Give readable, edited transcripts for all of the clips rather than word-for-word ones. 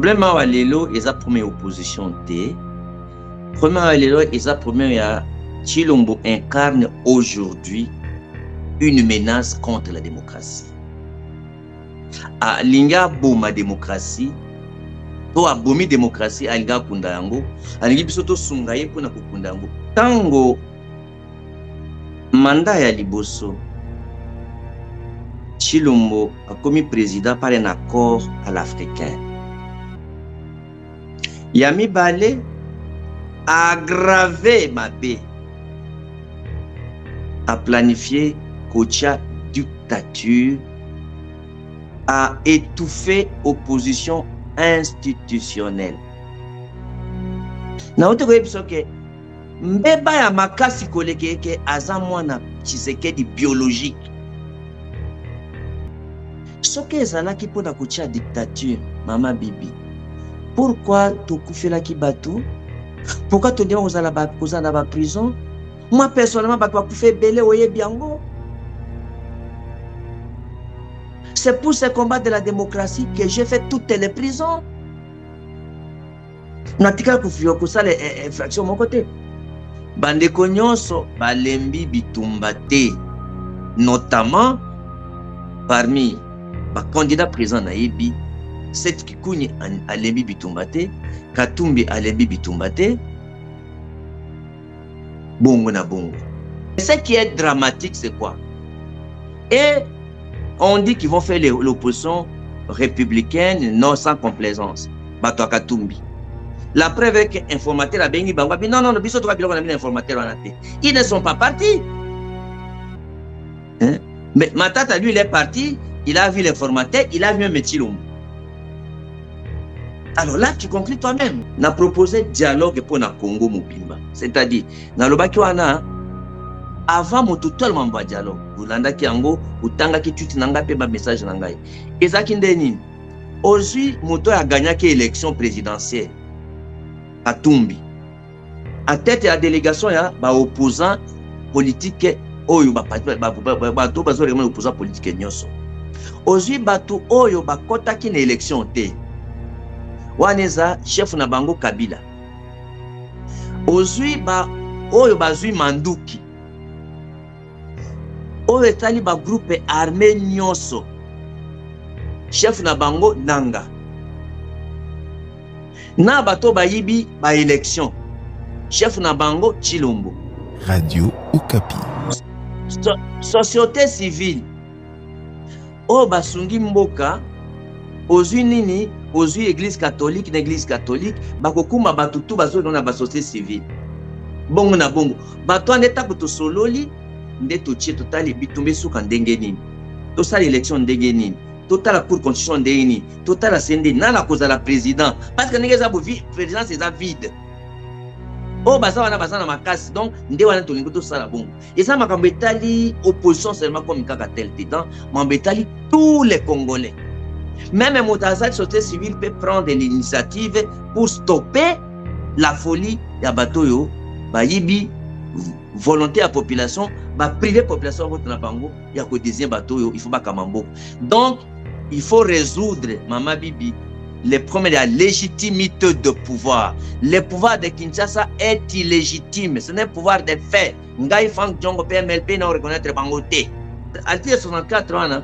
problème à lelo est la première opposition T. Problème à lelo est la première. Tshilombo incarne aujourd'hui une menace contre la démocratie. A linga boma démocratie, to abomi démocratie a linga kundango, a lingi bisoto sungaye pona kukundango. Tango mandat ya liboso, Tshilombo a commis président par un accord à l'africain. Yami Balé a aggravé ma baie, a planifié Kocha dictature, a étouffé opposition institutionnelle. Na ote koyebi soke mbeba ya makasi koleke ke aza mwana Tshisekedi biologique. Soke ezalaki mpona kotia dictature, mama bibi. Pourquoi tokufelaki bato? Pourquoi tu dis aux à la prison? Moi personnellement, je suis belé oye biango. C'est pour ce combat de la démocratie que j'ai fait toutes les prisons. Natika kufio kusale infraction mon côté. Bande konyonso balembi bitumbate, notamment parmi les candidats présents na yebi. Cette Kikouni alembi bitumbate, Katumbi alembi bitumbate, bongo na bongo. Ce qui est dramatique, c'est quoi? Et on dit qu'ils vont faire l'opposition républicaine, non sans complaisance. Bato Katumbi. La preuve est que l'informateur a béni Bangwabi. Non, non, ils ne sont pas partis. Hein? Mais Matata, lui, il est parti, il a vu l'informateur, il a vu un Tshilombo. Alors là, tu conclus toi-même. On a proposé dialogue pour le Congo Mobimba. C'est-à-dire, dans le Bakiwana, avant mon totalement bas dialogue, vous l'anda qui ango, ou tanga qui tu n'anga pas message n'angai. Et ça qui ndeni. Aujourd'hui, moto a gagné l'élection présidentielle à Tumbi. À tête de la délégation, il y a des opposants politiques. Oyo bato bazo vraiment opposant politique nyoso. Aujourd'hui, bato oyo bakota ki na élection té. Waneza chef na bango Kabila. Ozui ba oyo bazui manduki. Oyo etali ba groupe armé nyoso. Chef na bango Nanga. Na bato bayibi ba élection. Chef na bango Tshilombo. Radio Okapi. Société civile. Oyo basungi mboka. Ozui nini? Ozui église catholique, l'église catholique, bakokuma batutu bazo dans la société civile. Bongo na bongo. Bato aneta kuto sololi, ndeto tchie totali bitumbe suka ndenge nini. Tosala élection ndenge nini. Total pour constitution ndenge nini. Total ascendé na la cause à la président. Parce que ndenge za bo président c'est ça vide. Oh baza wana baza na makasi donc nde wana tolingo tosala bongo. Et ça makambo etali opposition seulement comme kaka tel temps, m'embetali tous les Congolais. Même un Motazat société civile peut prendre l'initiative pour stopper la folie ya batoyo, ba yibi volonté à population, ba priver population votre na bango, ya ko deuxième batoyo, il faut ba kamambo. Donc il faut résoudre Mama Bibi les problèmes de la légitimité de pouvoir. Le pouvoir de Kinshasa est illégitime, ce n'est pas pouvoir des faits. Ngai Fang Djongo PMLP n'a reconnaître bango té. Article 64 ans.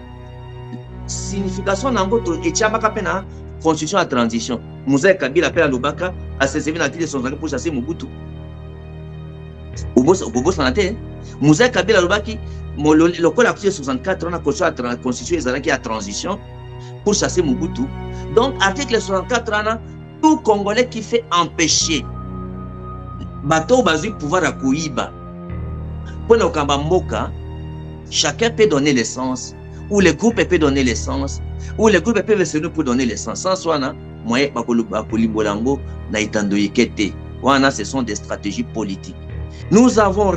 Signification n'angoto et tchabaka pena constitution à transition. Moussa Kabila pela Lubaka a saisi l'article 64 pour chasser Mobutu. Obo sanate. Moussa Kabila Lubaki le col article 64 on a constitution ezalaki à transition pour chasser Mobutu. Donc article 64 on tout Congolais qui fait empêcher bateau bazui pouvoir à Kouiba. Pour le Kambamboka, chacun peut donner l'essence. Ou les groupes peuvent donner l'essence, ou les groupes peuvent se nous pour donner l'essence. Sans soi, moyen bakolibolango na itandoyekete. Wana, ce sont des stratégies politiques. Nous allons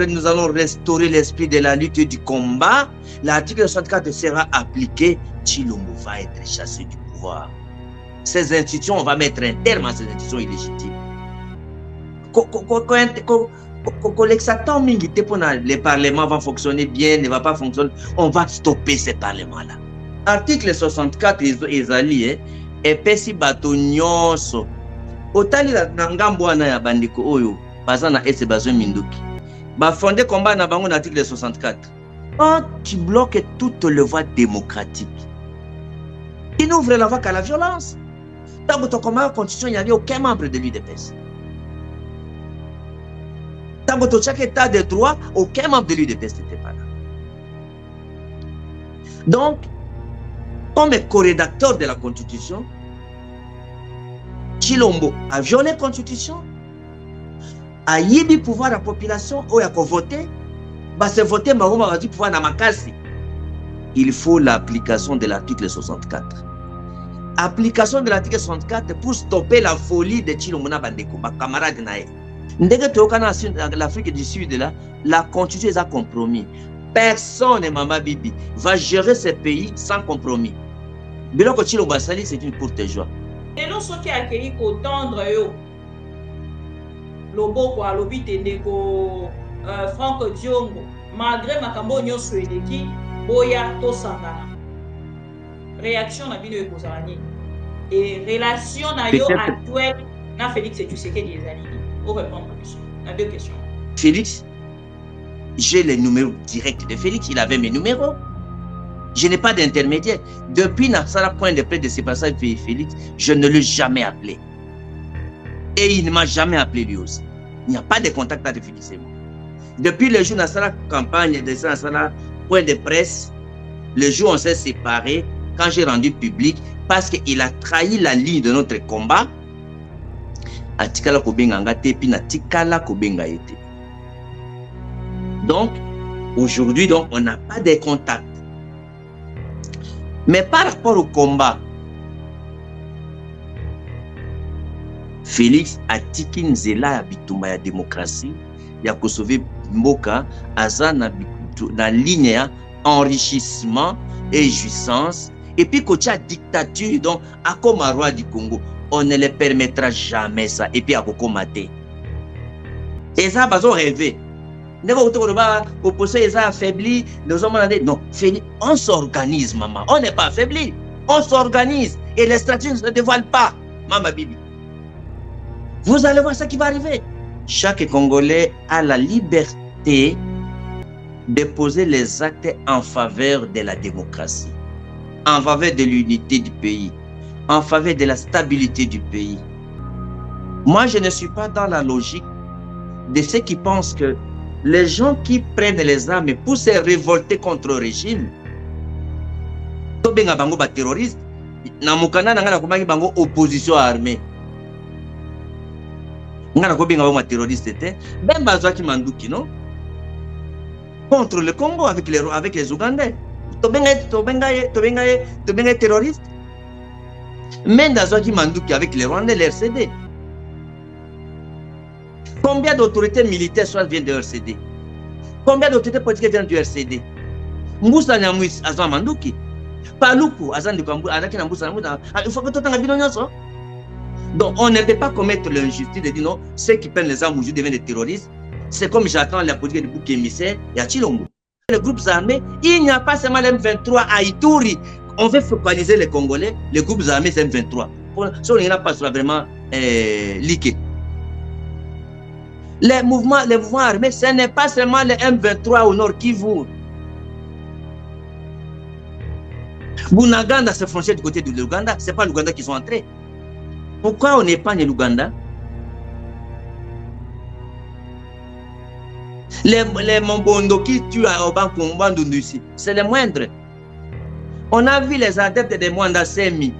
restaurer l'esprit de la lutte et du combat. L'article 64 sera appliqué. Tshilombo va être chassé du pouvoir. Ces institutions, on va mettre un terme à ces institutions illégitimes. Les parlements vont fonctionner bien, ne va pas fonctionner. On va stopper ces parlements-là. Article 64 est allié. epesi bato nyonso otali na ngambo wana ya bandeko oyo baza na ese bazo minduki bafondé combat na bango na article 64. Quand tu bloques toutes les voies démocratiques, il n'ouvre la voie qu'à la violence. Dans votre constitution, il n'y avait aucun membre de l'UDPS. Dans chaque état de droit, aucun membre de l'UDPS n'était pas là. Donc, comme co-rédacteur de la Constitution, Chilombo a violé la Constitution, a yibi pouvoir à la population, ou a voté, se voter, a dit pouvoir na makasi. Il faut l'application de l'article 64. Application de l'article 64 pour stopper la folie de Chilombo na bandeko, ma camarade nae. Ndenge tokana l'Afrique du Sud là, la Constitution est un compromis. Personne, Mama Bibi, va gérer ce pays sans compromis. Biloko Chilombo Sali, c'est une courte joie. Et non, ceux qui accueillent qu'autendre eux, Lobo kwa lobi tendeko Franck Diongo, malgré makambo nyonso eleki, boya to sangana. Réaction na bino ekozalani. Et relation na yo actuelle na Félix Tshisekedi ezali. Pour répondre à la question. À deux questions. Félix, j'ai les numéros directs de Félix, il avait mes numéros. Je n'ai pas d'intermédiaire. Depuis Nassara point de près de ce passage Félix, je ne l'ai jamais appelé. Et il ne m'a jamais appelé lui aussi. Il n'y a pas de contact avec Félix et moi. Depuis le jour de Nassara campagne de Nassara point de presse, le jour où on s'est séparés, quand j'ai rendu public, parce qu'il a trahi la ligne de notre combat, atikala kobenga te pi na tikala kobenga ete. Donc aujourd'hui donc on n'a pas de contact. Mais par rapport au combat, Félix atiki nzela ya bitumba ya démocratie ya ko sauver mboka aza na ligne ya enrichissement et jouissance et puis kocha dictature donc akoma roi du Congo. On ne le permettra jamais ça. Et puis à Kokomate. Et ça, ils ont rêvé. L'opposition est affaibli. Non, on s'organise, maman. On n'est pas affaibli. On s'organise. Et les stratégies ne se dévoilent pas. Maman Bibi. Vous allez voir ce qui va arriver. Chaque Congolais a la liberté de poser les actes en faveur de la démocratie, en faveur de l'unité du pays, en faveur de la stabilité du pays. Moi, je ne suis pas dans la logique de ceux qui pensent que les gens qui prennent les armes pour se révolter contre le régime, tobenga bango ba terroriste, na mukana na ngana komaki bango opposition armée. Ngana kobenga bango terroriste te, ben bazwaki manduki non? Contre le Congo avec les Ougandais. Tobenga terroriste. Même Dazwaki Mandouki avec les Rwandais, l'RCD. Combien d'autorités militaires viennent de l'RCD? Combien d'autorités politiques viennent du RCD? Moussa Nyamouis, Azan Mandouki. Paluku, Azan de Kambou, Azaki Namoussa Namoussa. Il faut que tout le monde. Donc on ne peut pas commettre l'injustice de dire non, ceux qui prennent les armes aujourd'hui deviennent des terroristes. C'est comme j'attends la politique du bouc émissaire, il y a Chilombo. Les groupes armés, il n'y a pas seulement l'M23 à Ituri. On veut focaliser les Congolais, les groupes armés c'est M23. Si on n'a pas vraiment liqué. Les mouvements armés, ce n'est pas seulement les M23 au nord Kivu. Bunaganda, c'est frontière du côté de l'Ouganda, ce n'est pas l'Ouganda qui sont entrés. Pourquoi on épargne l'Ouganda? Les Mombondo qui tuent à Obankumbandu ici, c'est les moindres. On a vu les adeptes de Mwanda Semi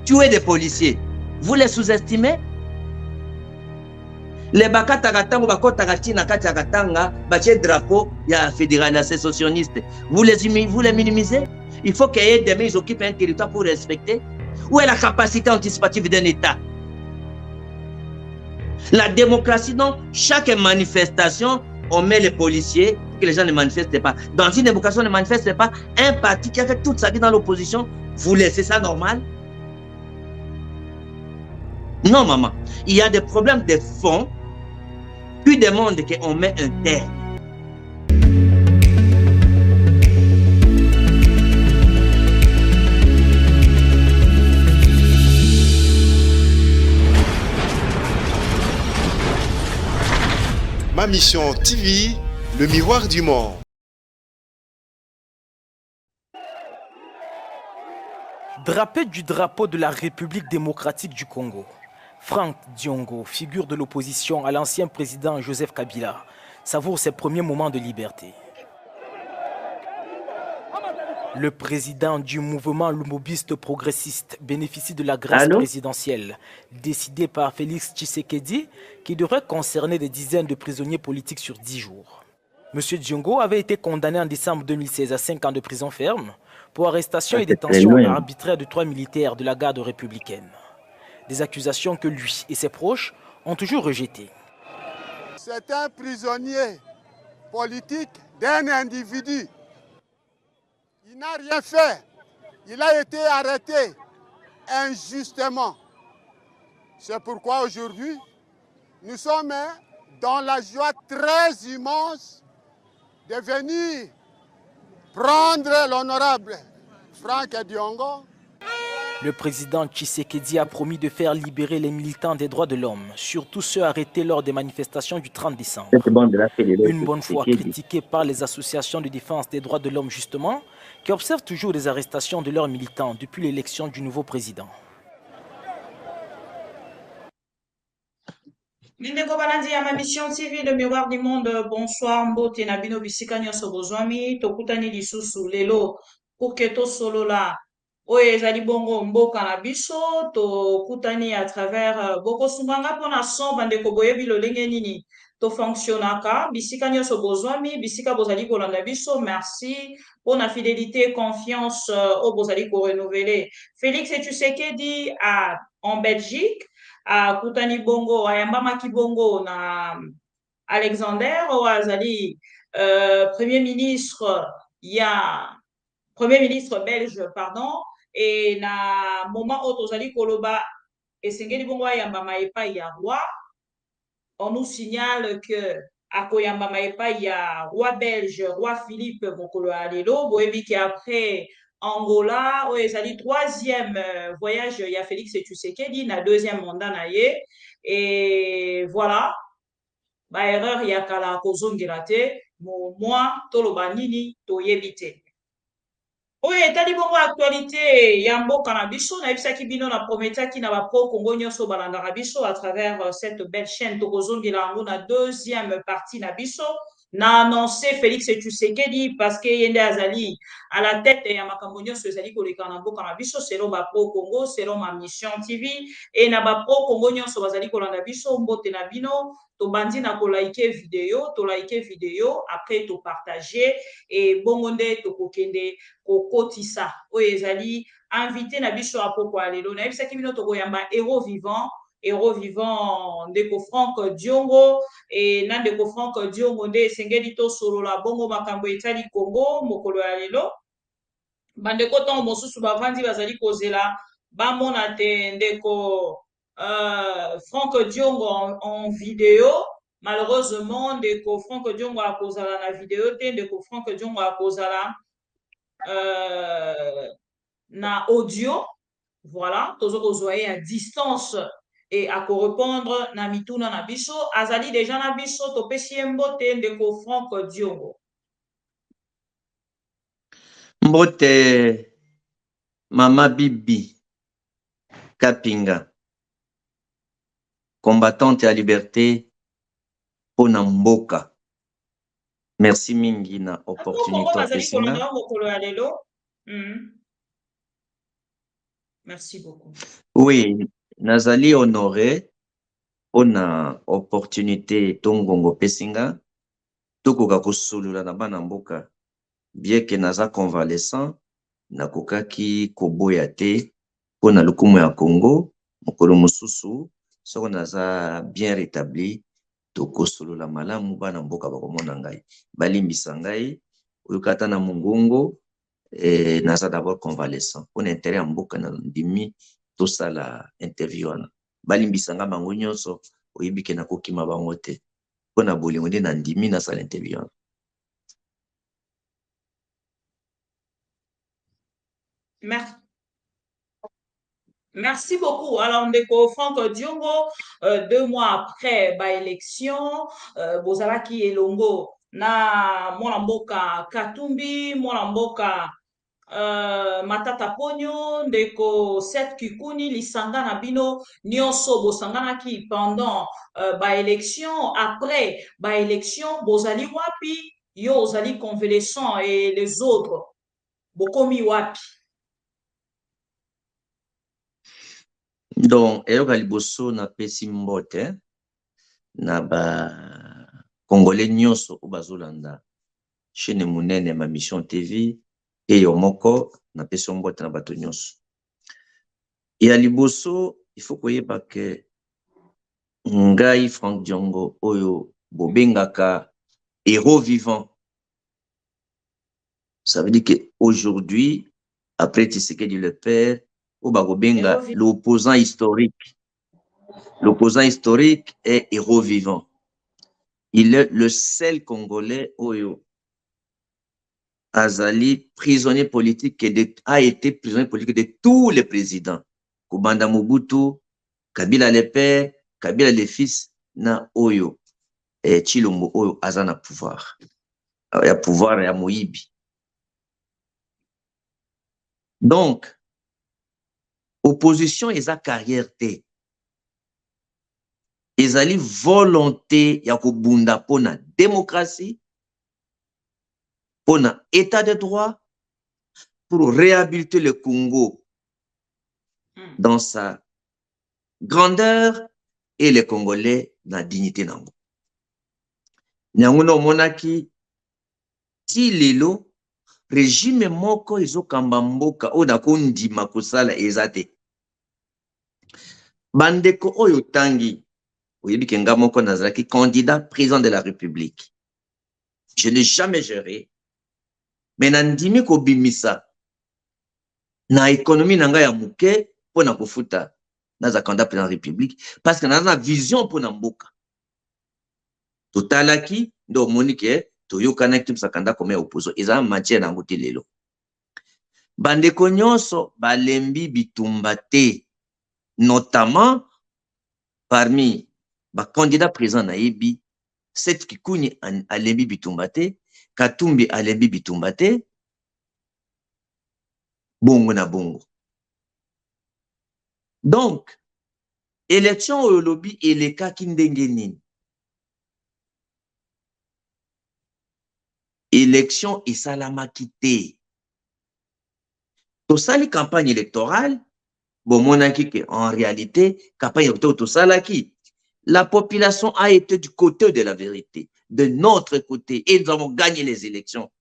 tuer des policiers. Vous les sous-estimez? Les Bakatagatango, Bakotagatina, Katagatanga, Baché drapeau, il y a fédéral sécessionniste. Vous les minimisez? Il faut qu'il y ait des mains qui occupent un territoire pour respecter. Où est la capacité anticipative d'un État? La démocratie, donc, chaque manifestation, on met les policiers pour que les gens ne manifestent pas. Dans une démocratie, on ne manifeste pas. Un parti qui a fait toute sa vie dans l'opposition, vous laissez ça normal? Non, maman. Il y a des problèmes de fond qui demandent qu'on met un terme. Ma Mission TV, le miroir du monde. Drapé du drapeau de la République démocratique du Congo, Franck Diongo, figure de l'opposition à l'ancien président Joseph Kabila, savoure ses premiers moments de liberté. Le président du mouvement lumobiste progressiste bénéficie de la grâce présidentielle décidée par Félix Tshisekedi qui devrait concerner des dizaines de prisonniers politiques sur 10 jours. M. Diongo avait été condamné en décembre 2016 à 5 ans de prison ferme pour arrestation et détention arbitraire de 3 militaires de la garde républicaine. Des accusations que lui et ses proches ont toujours rejetées. C'est un prisonnier politique d'un individu. Il n'a rien fait. Il a été arrêté injustement. C'est pourquoi aujourd'hui, nous sommes dans la joie très immense de venir prendre l'honorable Franck Diongo. Le président Tshisekedi a promis de faire libérer les militants des droits de l'homme, surtout ceux arrêtés lors des manifestations du 30 décembre. Une bonne fois critiquée par les associations de défense des droits de l'homme justement, qui observent toujours des arrestations de leurs militants depuis l'élection du nouveau président. Mindeko balandi ya ma mission TV le miroir du monde. Bonsoir mbote na bino bisika nyonso bozwami tokutani lisusu lelo pour que to solo la oyo ezali bongo mboka na biso tokutani à travers bokosunganga mpona son bandeko boyebi lolenge nini tofonctionnaka bisika nyonso bozwami bisika bozali kolanda biso. Merci mpona fidélité confiance oyo bozali korenouveler. Félix Tshisekedi en Belgique akutani bongo ayambamaki bongo na Alexander oyo azali premier ministre belge pardon, et na moment oyo tozali koloba esengeli bongo ayambama epai ya roi. On nous signale que akoyambama epai ya roi belge roi Philippe mokolo ya lelo boyebi ki après Angola oyo ezali troisième voyage ya Félix Tshisekedi na deuxième mandat na ye. Et voilà ba erreur ya kala kozongela te moi toloba nini toyebi te. Oyo etali bongo actualité ya mboka na biso nayebisaki bino na prometiaki na bapro Congo nyonso balandaka biso à travers cette belle chaîne tokozongela yango na deuxième partie na biso na annoncé Félix Tshisekedi parce que yende azali à la tête ya makambo nyonso ezali koleka na mboka na biso selon bapro Congo selon ma mission TV et na bapro Congo nyonso bazali kolanda biso mbote na bino tobandi na kolike video après to partager et bongo nde tokokende kokotisa oyo ezali invité na biso apoko ya lelo nayebisaki bino tokoyamba héros vivant ndeko Franck Diongo et na ndeko Franck Diongo nde esengeli tosolola bongo makambo etali Congo mokolo ya lelo. Bandeko ntango mosusu bavandi bazali kozela bamona te ndeko Franck Diongo en vidéo. Malheureusement ndeko Franck Diongo akozala na vidéo te, ndeko Franck Diongo akozala na audio. Voilà, tozo à distance et à répondre na mituna na biso azali déjà na biso topesi mbote ndeko Franck Diongo. Mbote Mama Bibi Kapinga, combattante à liberté pona mboka. Merci mingi na opportunité. Merci beaucoup. Oui, nazali honoré pona opportunité tongongo pesinga tokoka kosolula na bana mboka bien que naza convalescent nakokaki koboya te pona lokumu ya Congo mokolo mosusu soko naza bien rétabli tokosolula malamu bana mboka bakomona ngai balimbisa ngai oyokata na mongongo naza d'abord convalescent pona intérêt ya mboka na ndimi tosala interview wana balimbisa nga bango nyonso oyebi ke nakokima bango te pona bolingo nde na ndimi nasala interview wana. Merci beaucoup. Alors, ndeko Franck Diongo, 2 mois après ba élection, bozalaki elongo na mwana mboka Katumbi, mwana mboka Matata Ponyo, ndeko Seth Kikuni, lisanga na bino nyonso bosanganaki pendant ba élection, après ba élection, bozali wapi, yo ozali convalescent et les autres bokomi wapi? Donc, eyoka liboso na pesi mbote na ba Congolais nyonso o bazolanda chaîne munene ma Mission TV et yo moko na pesi mbote na bato nyonso. Ya liboso il faut koyeba ke ngai Franck Diongo oyo bobengaka héros vivant. Ça veut dire que aujourd'hui après Tshisekedi le père Obagobenga, l'opposant historique. L'opposant historique est héros vivant. Il est le seul Congolais Oyo Azali, prisonnier politique, a été prisonnier politique de tous les présidents. Kubanda Mobutu, Kabila le père, Kabila le fils, na Oyo. Et Chilombo Oyo Azana pouvoir. Il y a pouvoir, il y a Moïbi. Donc, opposition et sa carrière té. Ezali volonté ya kobunda pona démocratie, pona état de droit, pour réhabiliter le Congo dans sa grandeur et les Congolais dans la dignité nango. Nyango no monaki ti lelo régime moko izo kamba mboka oda kondima kosala ezate. Bandeko oyo tangi oyebi kenga moko nazalaki candidat président de la République. Je n'ai jamais géré, mais nandimi ko bimisa na économie nanga ya muke pona kofuta naza candidat président de la République parce que naza vision pona mboka. Totalaki ndo monike toyokana ki sa candidat comme opposition eza matière nango te lelo. Bandeko nyonso balembi bitumba te, notamment parmi ba candidat président na yebi Seth Kikuni alembi bitumba te, Katumbi alembi bitumba te, bongo na bongo. Donc élection au lobby elekaki ndenge nini? Élection esalamaki te. Tosali campagne électorale, bon monaki que en réalité campagne électorale tosalaki. La population a été du côté de la vérité, de notre côté, et nous avons gagné les élections.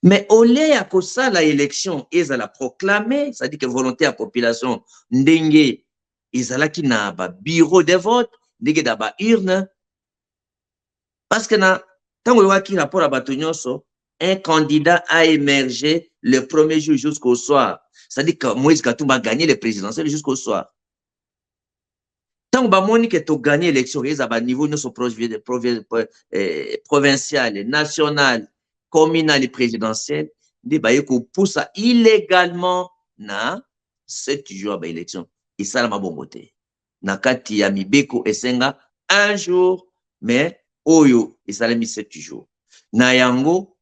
Mais au lieu à ça, la élection, ils allaient proclamer, c'est-à-dire que volonté à la population, ndenge, ils allaient qui n'a pas bureau de vote, ndenge n'a pas urne. Parce que quand on voit qui rapport à Batonyonso, un candidat a émergé le premier jour jusqu'au soir. C'est-à-dire que Moïse Katumba a gagné les présidentielles jusqu'au soir. Tant que tu as gagné l'élection, ils ont niveau provincial, national, communal et présidentiel, ils poussent illégalement na 7 jours à l'élection. Et ça, ma bonne beauté. Nakati ya mibeko esenga un jour, mais oyo, et ça l'a mis 7 jours. Na yango,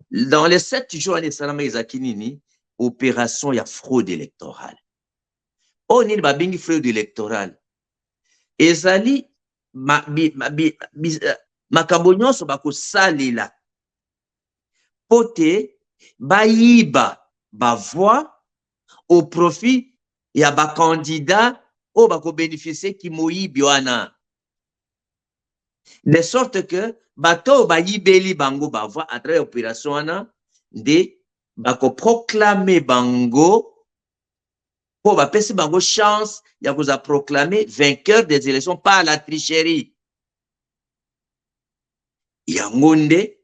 dans les 7 jours, il y a opération, il y a fraude électorale. On il va bien fraude électorale. Ezali makambo nyonso bakosalela pote bayiba bavoix au profit ya bakandidat o bako bénéficier ki moyibi wana, de sorte que bato bayibeli bango bavoix à travers opération wana nde bako proclamer bango pour bapesi bango chance ya koza proclamer vainqueur des élections par la tricherie. Yango nde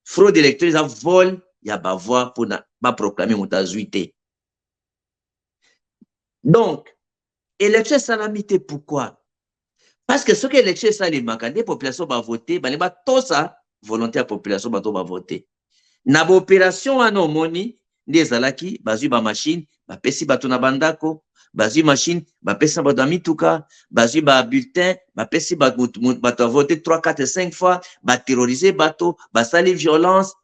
fraude électorale a vol ya bavoix pour ba proclamer mutazuité. Donc élection salamité pourquoi? Parce que ce que l'élection salimaka des populations va voter, ba tout ça volonté à population ba voter. Na opération anomoni nde ezalaki bazwi ba machine bapesi bato na bandako, bazwi machine bapesi na bato na mituka, bazwi ba bulletin bapesi bato vote 3 4 5 fois, baterroriser bato, basali violence.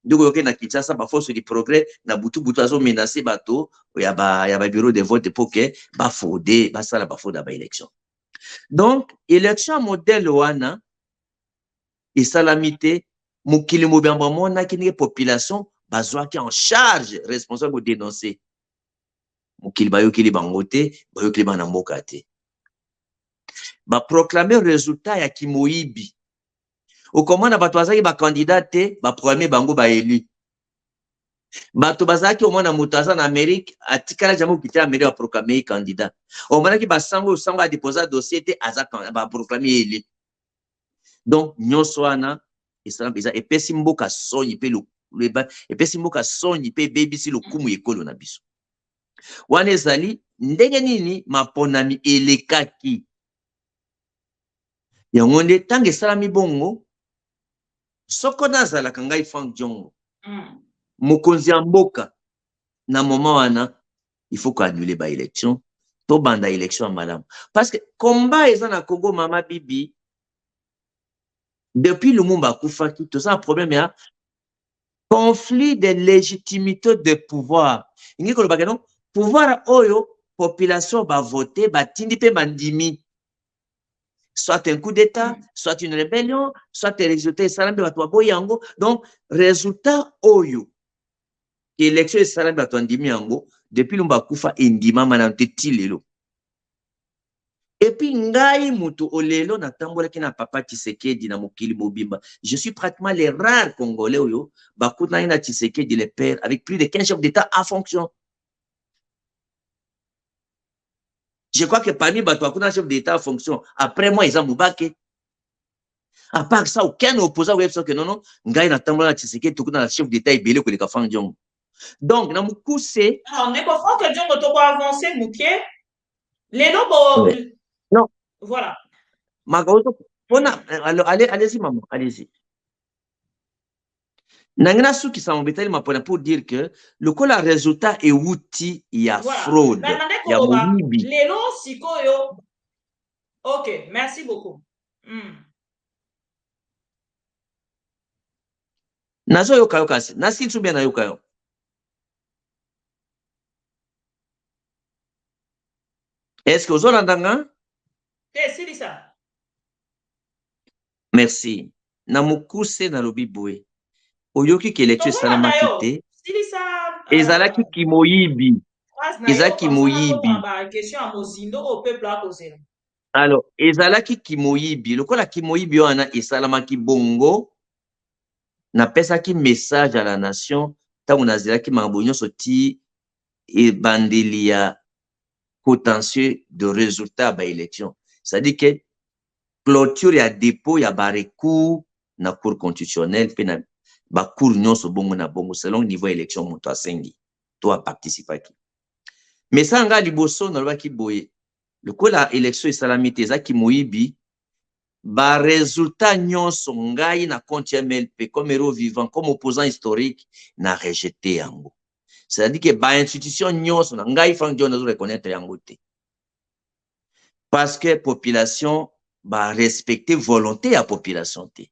Ndeko yoke na Kinshasa ba force du progrès na butu azo menacer bato ya ba bureau de vote pour que ba frauder basala ba fraude ba élection. Donc élection modèle wana esalamité mokili mobamba mona kini population bazwaki en charge responsable de dénoncer mokili bayokili bango te bayokili bana mboka te ba proclamer résultat ya kimoyibi okomona bato bazaki ba candidat te ba premier bango ba élu bato bazaki omona moto aza na Amérique atikala jambo kiti Amérique ba proclamer candidat omonaki basango a déposer dossier te aza ba proclamer élu. Donc nyonso wana islam eza epesi mboka sonyi pe epesi mboka sonyi pe bebisi lokumu ekolo na biso wana ezali ndenge nini maponami elekaki yango nde ntango esalami bongo soko nazalaka ngai Frank Diongo mokonzi ya mboka na moment wana il faut qu'annuler ba élection to banda élection ya malamu parce que combat eza na Congo mama bibi depuis Lumumba akufaki toza problème ya conflit de légitimité de pouvoir ingi kolobaka non pouvoir oyo population ba voter batindi pe bandimi soit un coup d'état soit une rébellion soit un résultat esalambi bato baboyi yango. Donc résultat oyo élection esalambi bato andimi yango depuis Lumumba akufa endimama na te ti lelo. Et puis ngai mutu olelo na tambolaki na papa Tshisekedi na mokili mobimba. Je suis pratiquement les rares Congolais oyo bakutana na Tshisekedi le père avec plus de 15 chefs d'État en fonction. Je crois que parmi bato bakutana chef d'État en fonction après moi ils ont Moubake. À part ça aucun opposant web que non ngai na tambola na Tshisekedi tokuna na chef d'État ebele ko le Frank Diongo. Donc na mukuse on est pas Frank Diongo to ko avancer mukie. Les noms non. Voilà. Allez-y, maman, allez-y. Nangina souki sa mbetali mapona pour dire que le col a résultat et outil il y a fraude. Il y a mouibi. Lelo sikoyo. OK, merci beaucoup. Nazo yoka yokasi. Nasi tsubia na yoka yo. Est-ce que vous avez entendu? C'est ça. Merci. Na mukuse na lobi boye. Oyoki ke lecture salamaki te. Ezalaki kimoyibi. Ezalaki kimoyibi. Alors, ezalaki kimoyibi. Lokola kimoyibi wana esalamaki bongo. Na pesaki message à la nation. Tango nazilaki makambo nyonso ti ebandeli ya potentiel de résultat ba élection. C'est-à-dire que clôture ya dépôt ya ba recours na cour constitutionnelle pe na ba cour nyonso bongo na bongo selon niveau élection moto asengi to a participer ki. Mais ça nga liboso na lobaki boye. Le ko la élection esalamité ezaki moyibi ba résultat nyonso ngai na compte MLP comme héros vivant comme opposant historique na rejeté yango. C'est-à-dire que ba institution nyonso na ngai Frank Diongo nazo reconnaître yango te. Parce que population ba respecter volonté à population te.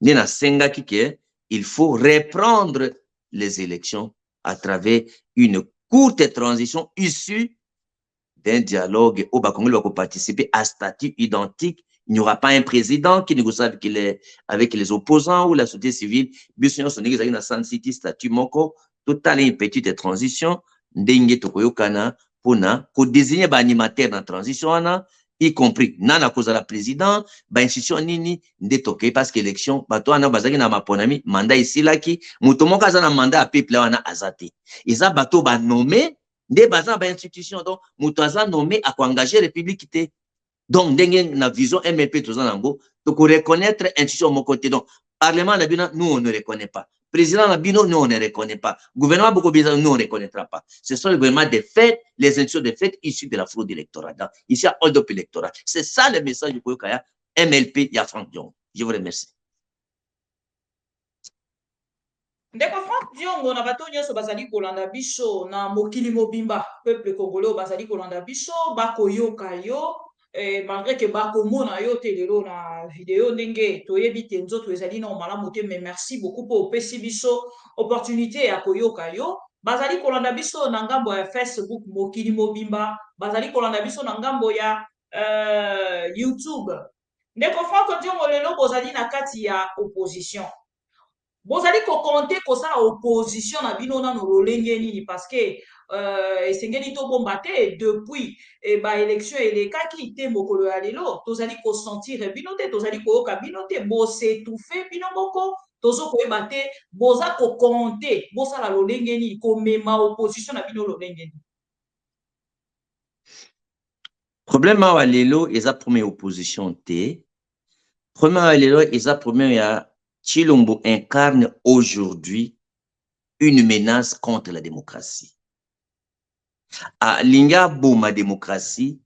Nina senga kike il faut reprendre les élections à travers une courte transition issue d'un dialogue où Bakongoli va participer à statut identique. Il n'y aura pas un président qui négocie avec les opposants ou la société civile. Bisogna sonner na San City statut moko total une petite transition ndenge tokoyokana pona ko désigner ba animateur na transition ana y compris nana cause la président ba institution nini nde toke parce que élection bato ana bazaki na maponami mandat ici laki muto moko aza na mandat a peuple wana azate eza bato ba nommé nde baza ba institution donc muto aza nommé a ko engager république te. Donc ndenge na vision MLP toza nango to ko reconnaître institution moko te. Donc parlement la bino nous on ne reconnaît pas, président la bino nous on ne reconnaît pas, gouvernement beaucoup bizarre nous on ne reconnaîtra pas. Ce sont les gouvernements de fait, les institutions de fait issues de la fraude électorale. Donc, ici à hold-up électoral. C'est ça le message du Koyokaya MLP ya Frank Diongo. Je vous remercie. Ndeko Franck Diongo na bato nyonso bazali kolanda biso na mokili mobimba peuple congolais bazali kolanda biso bakoyoka yo malgré que bakomona yo te lelo na vidéo ndenge toyebi te nzoto ezali na malamu te mais merci beaucoup pour opesi biso opportunité ya koyoka yo bazali kolanda biso na ngambo ya Facebook mokili mobimba bazali kolanda biso na ngambo ya YouTube Ndeko Franck Diongo lelo bozali na kati ya opposition bozali kokonte kosala opposition na bino nano lolenge nini parce que esengeli tobomba te depuis baélection elekaki te mokolo ya lelo tozali kosentir bino te tozali koyoka bino te bosetufe bino moko tozo koyeba te boza kokonte bosala lolenge nini komema opposition na bino lolenge nini problème awa lelo eza première opposition te première lelo eza première ya Tshilombo incarne aujourd'hui une menace contre la démocratie. A linga boma démocratie,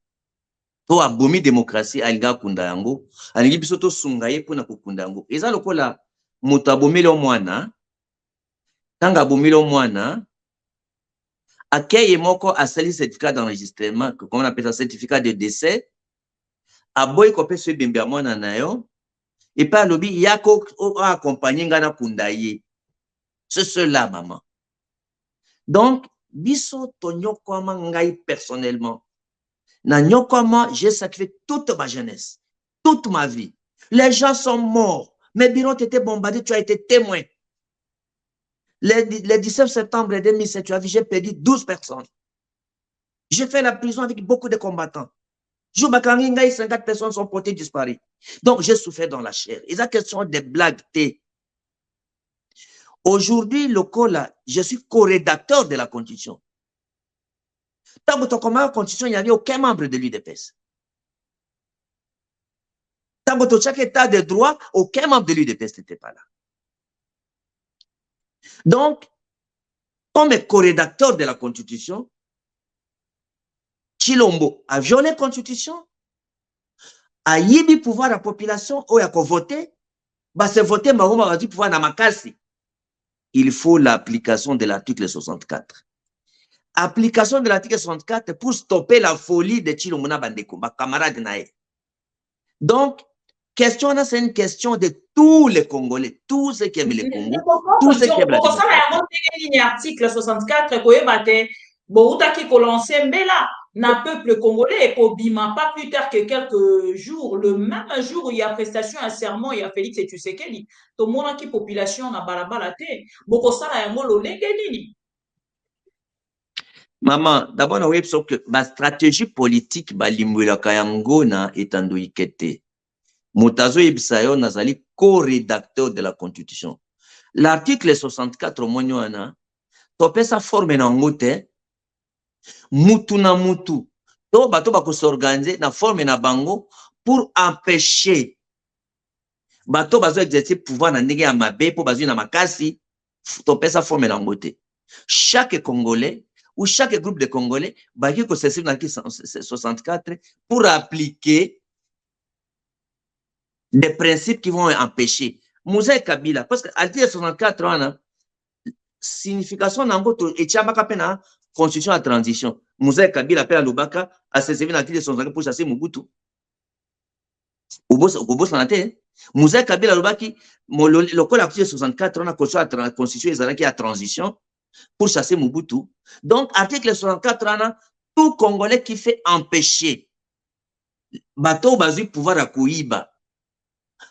to abomi démocratie a linga kundango, a lingi biso to sungaye pona kukundango. Eza lokola moto abomeli mwana, tanga abomeli mwana, akeye moko asali certificat d'enregistrement, comme on appelle ça certificat de décès, aboyi ko pese bembe mwana na yo. Et pas lobby, yako accompagné ngana kundaye. C'est cela, maman. Donc, biso to nyokoma ngai personnellement. Na nyokoma, j'ai sacrifié toute ma jeunesse, toute ma vie. Les gens sont morts. Mes bureaux étaient bombardés, tu as été témoin. Le 17 septembre 2007, tu as vu, j'ai perdu 12 personnes. J'ai fait la prison avec beaucoup de combattants. 50 personnes sont portées disparues. Donc, j'ai souffert dans la chair. Et la question des blagues, aujourd'hui, le Kola, je suis co-rédacteur de la Constitution. Dans la Constitution, il n'y avait aucun membre de l'UDPS. Dans chaque état de droit, aucun membre de l'UDPS n'était pas là. Donc, comme co-rédacteur de la Constitution, Tshilombo a violé la Constitution, a yibi pouvoir à la population, ou a voté, bah c'est voté, bah on a dit pouvoir na makasi. Il faut l'application de l'article 64. Application de l'article 64 pour stopper la folie de Tshilombo na bandeko, bah camarade nae. Donc, question là, c'est une question de tous les Congolais, tous ceux qui aiment les Congos, tous ceux qui aiment la démocratie. Article 64, qui lancé Mbela, na peuple congolais, Kobima, pas plus tard que quelques jours, le même jour où il y a prestation à serment, il y a Félix et Tshisekedi, tout le monde qui population na balabala te, boko sala yango lo nini. Maman, d'abord, on a que ma stratégie politique, balimwela kayango na etando ikete. Moutazo Ibisayo Nazali, co-rédacteur de la Constitution. L'article 64, Monyoana, topé sa forme en moté, mutu na mutu. To bato bako s'organiser na forme na bango pour empêcher bato bazo exercer pouvoir na ndenge ya mabe pour bazo na makasi, topé sa forme en moté. Chaque Congolais ou chaque groupe de Congolais, baki ko s'inscrire dans l'article 64 pour appliquer des principes qui vont empêcher. Moussa Kabila, parce que l'article 64 ans, signification n'angoto et tchabaka pena constitution à transition. Moussa Kabila pena lubaka a se servir l'article 64 pour chasser Mobutu. Obos sanate. Moussa Kabila lubaki le col article 64 on a constitution ezalaki à transition pour chasser Mobutu. Donc article 64 ans tout Congolais qui fait empêcher bateau bazui pouvoir à kuiba.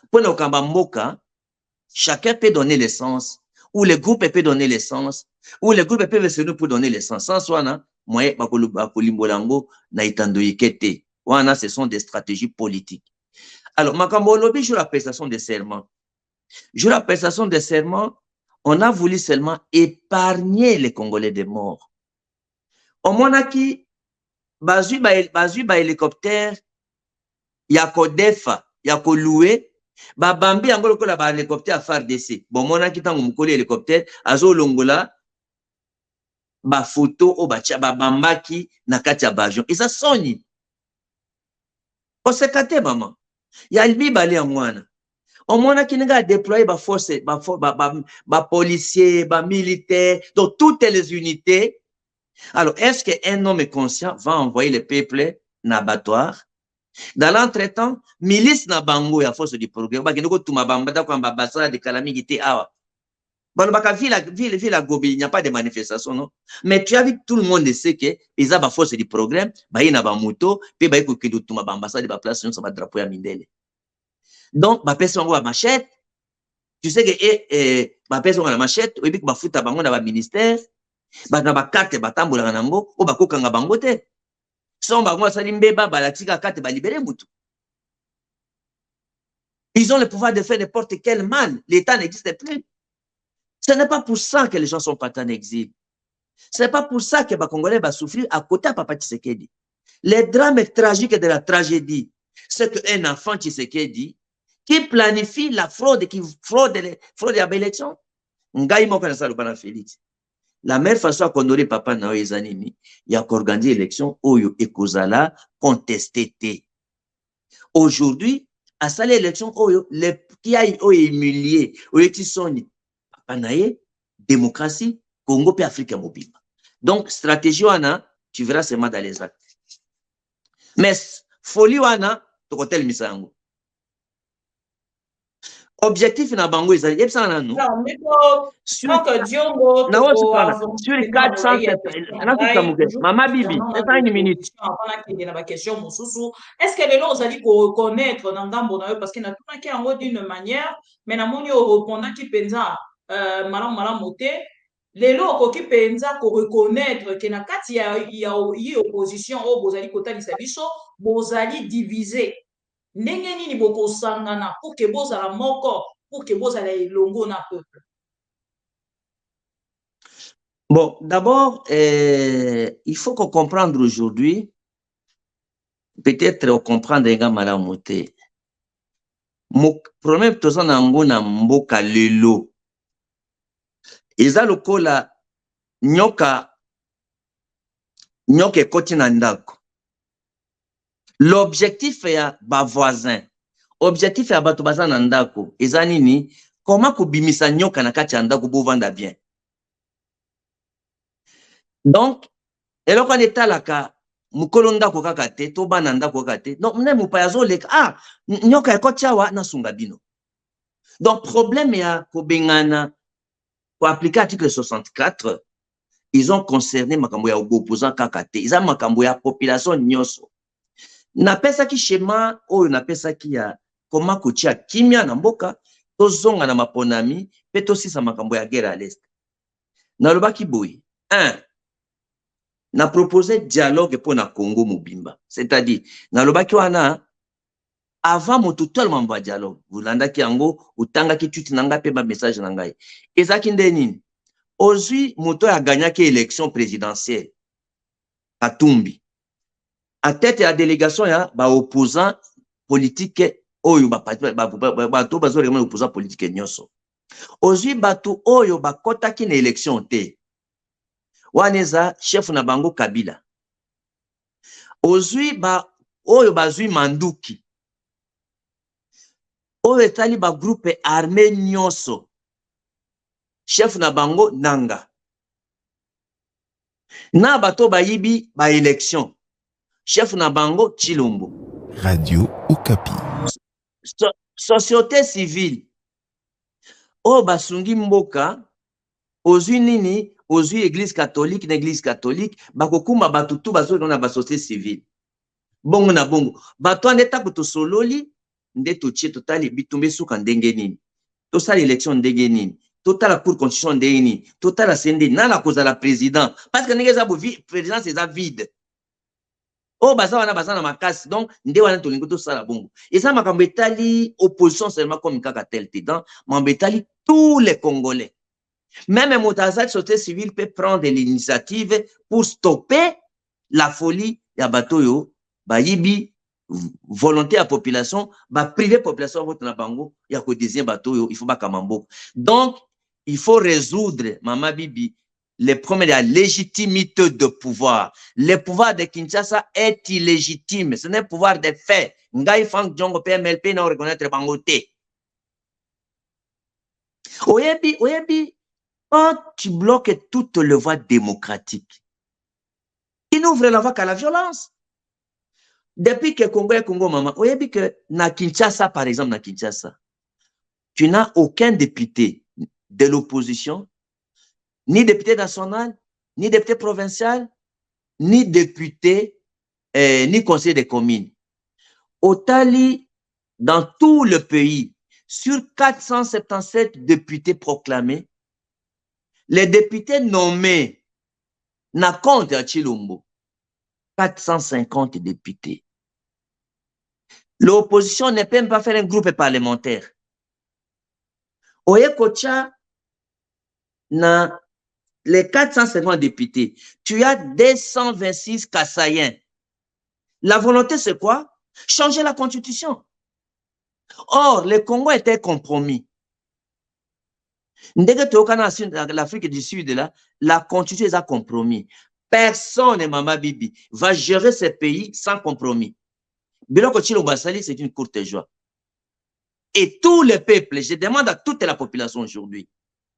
Pour le Kambamboka, chacun peut donner l'essence, ou le groupe peut donner l'essence, ou le groupe peut se nous pour donner l'essence. Sans soi, moi, bakolimbolango na itando ikete. Wana, ce sont des stratégies politiques. Alors, Makambo Lobi, jour la prestation de serment. Jour la prestation de serment, on a voulu seulement épargner les Congolais des morts. Au moins, qui, bazui ba hélicoptère, yako defa, yako loué, ba bambi angolo ko la ba hélicoptère à FARDC. Bon mona ki tango mukoli hélicoptère azo longola ba photo o ba ba bambaki na kati ya avion. Et ça soni. O sekate maman. Ya albi bali ya mwana. Au moins, qui n'a déployé ma force, ma policier, ma militaire, dans toutes les unités. Alors, est-ce qu'un homme conscient va envoyer le peuple dans l'abattoir? Dans l'entretemps, milice na bango ya force du progrès. Ba kinoko tuma bambata kwa mbabasa de calamité awa. Balobaka ville Gobi, il n'y a pas de manifestation, non? Mais tu as vu, tout le monde sait que ils ont la force du progrès, bah il y a ba moto, puis bah il faut que tuma bambasa de ba place sur sa drapeau ya mindele. Donc, bah personne va machette. Tu sais que bah personne va la machette, et puis bah futa bango na ba ministère, bah na ba carte ba tambola nango, o ba kokanga bango te. Son bango asali mbeba ba la tika carte ba libérer mutu. Ils ont le pouvoir de faire n'importe quel mal. L'État n'existe plus. Ce n'est pas pour ça que les gens sont partis en exil. Ce n'est pas pour ça que les Congolais vont souffrir à côté de Papa Tshisekedi. Les drames tragiques de la tragédie, c'est qu'un enfant Tshisekedi qui planifie la fraude, qui fraude à l'élection. La meilleure façon à honorer Papa Naoye Zanini, il y a qu'organiser l'élection Oyo et Kozala contesté. Aujourd'hui, à ça l'élection Oyo, qui a humilié, Oyo qui sont Panaye, démocratie, Congo et Afrique mobile. Donc, stratégie wana, tu verras seulement dans les actes. Mais, folie wana, tu connais le misango. Objectif na bango, ils ont ça na nous. Sur 400, Maman Bibi, c'est pas une minute. Est-ce que les gens ont dit qu'on reconnaître dans Gambonayo parce qu'il y a tout un qui en d'une manière, mais na moni au répondant qui pensa malam moté, les gens qui pensa qu'on reconnaître que na kati il y a opposition au bozali kota lisabiso, bozali divisé. Ndenge nini boko sangana pour que bozala moko, pour que bozala elongo na peuple. Bon, d'abord, il faut qu'on comprenne aujourd'hui, peut-être on comprend des gars malamoté. Mon problème, tout ça, na mboka lelo. Eza lokola nyoka koti na ndako. L'objectif est à ba voisin. Objectif est à bato baza na ndako. Eza nini? Comment kubimisa nyoka na kati ya ndako bo vanda bien. Donc, eloko on etalaka mukolo ndako kaka te, to bana ndako kaka te. Donc, mne mupayazo leka nyoka ekoti awa na sunga bino. Donc, problème ya kobengana pour appliquer l'article 64, ils ont concerné makambo ya opposant kaka te. Ils ont makambo ya population nyoso. Na pesa ki schéma oyo na pesa ki ya koma kotia kimia na mboka to zonga na maponami pe to sisa makambo ya guerre à l'est. Na lobaki boyi 1 na proposer dialogue pour na Congo mobimba, c'est-à-dire na lobaki wana avant moto tellement ba dialogue vulanda ki yango utanga ki tuti nanga pe ba message na ngai ezaki ndenini ozui moto ya gagna ki élection présidentielle Katumbi à tête de la délégation ya ba opposant politique oyo ba to bazo vraiment opposant politique nyoso ozui batu oyo ba kota ki na élection te waneza chef na bango Kabila ozui ba oyo bazui manduki oyo etali ba groupe armé nyoso chef na bango Nanga na bato bayibi ba élection chef na bango Chilombo. Radio Okapi. Société civile. O basungi mboka, ozui nini, ozui église catholique, n'église catholique, bakokuma batutu bazo na ba société civile. Bongo na bongo. Bato andeta kuto sololi, nde totie totali bitumbe suka ndenge nini. Tosali élection ndenge nini. Total la cour constitution ndenge nini. Total la sende na cause la président. Parce que ndenge za bo président c'est vide. Oh, baza na makasi. Donc, nde wana tolingo to sala bongo. Et ça, makambo etali opposition seulement comme kaka tel dans makambo etali tous les Congolais. Même Moutazat, société civile peut prendre l'initiative pour stopper la folie ya batoyo, ba yibi volonté à population, ba privé population vote na bango, ya ko deuxième batoyo, il faut ba kamambo. Donc, il faut résoudre, Mama Bibi, les problèmes de la légitimité de pouvoir. Le pouvoir de Kinshasa est illégitime. Ce n'est pas le pouvoir des faits. Ngai Frank Djongo PMLP n'a reconnaître Bangote. Oyebi, quand tu bloques toutes les voies démocratiques, il n'ouvre la voie qu'à la violence. Depuis que Congo, maman, oyebi que na Kinshasa, par exemple, na Kinshasa, tu n'as aucun député de l'opposition, ni député national, ni député provincial, ni député, ni conseiller des communes. Au Tali, dans tout le pays, sur 477 députés proclamés, les députés nommés n'a compte à Chilombo, 450 députés. L'opposition ne peut même pas faire un groupe parlementaire. Oye Kocha, dans les 450 députés, tu as 226 Kassaïens. La volonté, c'est quoi? Changer la constitution. Or, le Congo était compromis. L'Afrique du Sud, là, la constitution est un compromis. Personne, Mama Bibi, va gérer ce pays sans compromis. Biloko Chilo Basali, c'est une courte joie. Et tous les peuples, je demande à toute la population aujourd'hui,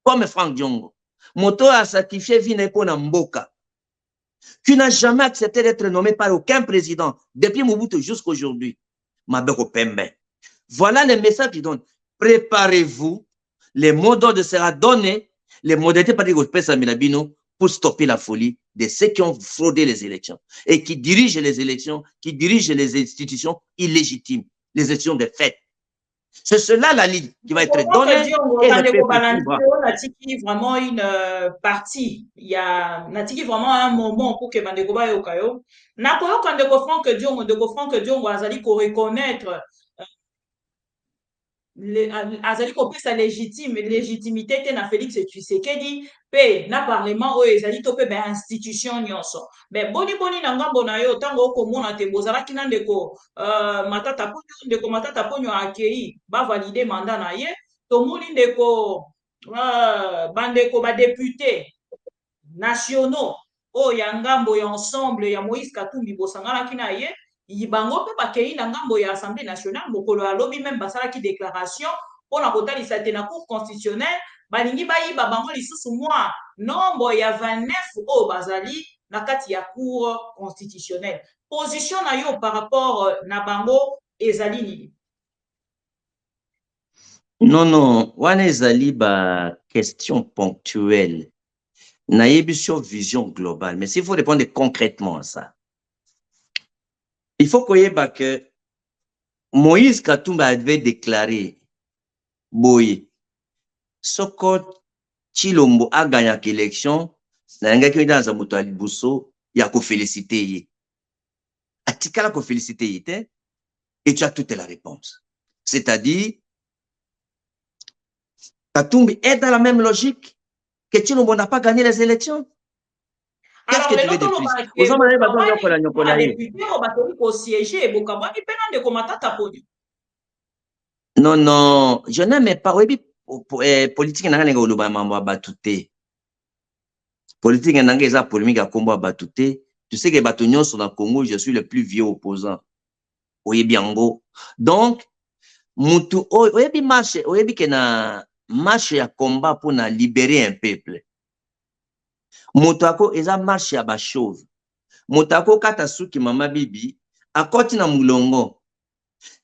comme Franck Diongo, Moto a sacrifié Vineko Mboka, qui n'a jamais accepté d'être nommé par aucun président, depuis Mobutu jusqu'à aujourd'hui. Mabeko Pembe. Voilà le message qu'il donne. Préparez-vous, les mots d'ordre sera donné, les modalités pour stopper la folie de ceux qui ont fraudé les élections et qui dirigent les élections, qui dirigent les institutions illégitimes, les élections de fait. C'est cela la ligne qui va être donnée. Et vraiment une partie. Il y a vraiment un moment pour que Mandekoba Yokayo. Nakoyo Kandeko Franck Diongo Azali ko reconnaître azali ko pesa légitimité te na Félix Tshisekedi pe na parlement oyo ezali to pe ba institution nyonso mais boni na ngambo na yo tango okomona te bozalaki na ndeko matata ponyo akei ba valider mandat na ye tomoni ndeko bandeko ba député nationaux oyo ya ngambo ya ensemble ya Moïse Katumbi bosanganaki na ye Yibango pe bakei na ngambo ya Assemblée nationale mokolo alobi même basalaki déclaration pona kotalisa te na cour constitutionnelle balingi bayiba bango lisusu mwa nombre ya 29 o bazali na kati ya cour constitutionnelle. Position na yo par rapport na bango ezali nini? Non, wana ezali ba question ponctuelle. Na yebi sur vision globale, mais s'il faut répondre concrètement à ça. Il faut que Moïse Katumba avait déclaré Boye, Soko Chilombo a gagné l'élection, dans un moto Alibuso, il y a qu'à féliciter. Atikala qu'à féliciter, et tu as toute la réponse. C'est-à-dire, Katumbi est dans la même logique que Chilombo n'a pas gagné les élections. Qu'est-ce que tu veux de plus? Non, je n'aime pas. Politique n'a rien à batouté. Politique n'a rien à polémique à combat batouté. Tu sais que Batonion sont dans le Congo, je suis le plus vieux opposant. Oye Biango. Donc, Moutou, oye bi marche, oye bi kena marche à combat pour libérer un peuple. Motako eza marche ya bashove. Motako kata suki mama bibi akoti na mulongo.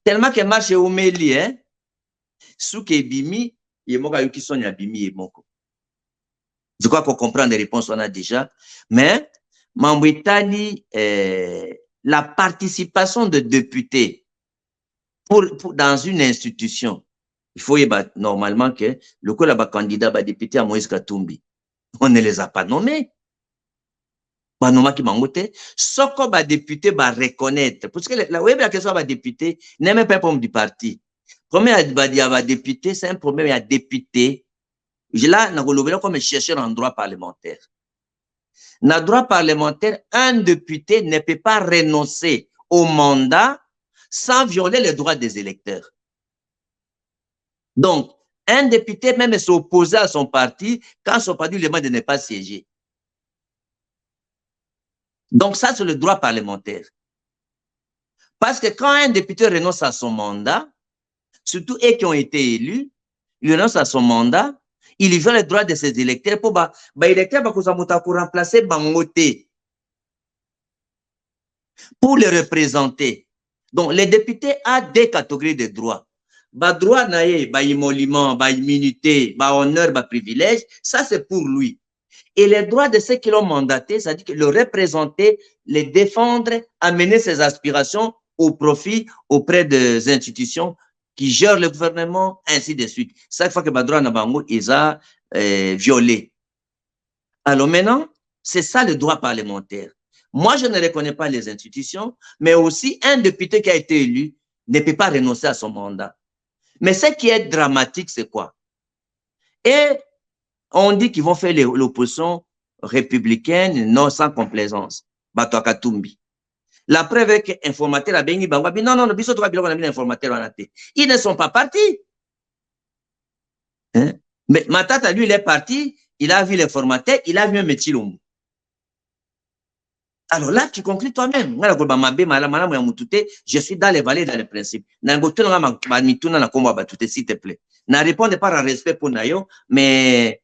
Tellement que marche omeli suki ebimi yemoka yuki sonya bimi yemoko. Je crois qu'on comprend les réponses on a déjà, mais mambwitali la participation de députés pour dans une institution. Il faut normalement que le coup là candidat ba député à Moïse Katumbi. On ne les a pas nommés. Banoma qui mangote, soko ba député ba reconnaître. Parce que la question ba député n'est même pas un problème du parti. Premier ba député, c'est un problème à député. Là, na golobela comme chercheur en droit parlementaire. Dans le droit parlementaire, un député ne peut pas renoncer au mandat sans violer les droits des électeurs. Donc, un député même s'opposer à son parti quand son parti lui demande de ne pas siéger. Donc ça, c'est le droit parlementaire. Parce que quand un député renonce à son mandat, surtout eux qui ont été élus, il renonce à son mandat, il veut les droits de ses électeurs pour électeurs pour remplacer Bangote, pour les représenter. Donc, les députés ont des catégories de droits. Droit naïe, émolument, immunité, honneur, privilège, ça c'est pour lui. Et les droits de ceux qui l'ont mandaté, c'est-à-dire que le représenter, les défendre, amener ses aspirations au profit auprès des institutions qui gèrent le gouvernement, ainsi de suite. Chaque fois que Badroa Nabango ils a violé. Alors maintenant, c'est ça le droit parlementaire. Moi, je ne reconnais pas les institutions, mais aussi un député qui a été élu ne peut pas renoncer à son mandat. Mais ce qui est dramatique, c'est quoi? Et on dit qu'ils vont faire l'opposition républicaine, non sans complaisance. Bato Katumbi. La preuve est que informateur a bengi bangwa, non, biso to kabilo na informateur anaté. Ils ne sont pas partis. Hein? Mais Matata, lui, il est parti, il a vu l'informateur, il a vu un métier. Alors là, tu conclus toi-même. Je suis dans les vallées, dans les principes. S'il te plaît. Ne répondez pas à respect pour Nayo, mais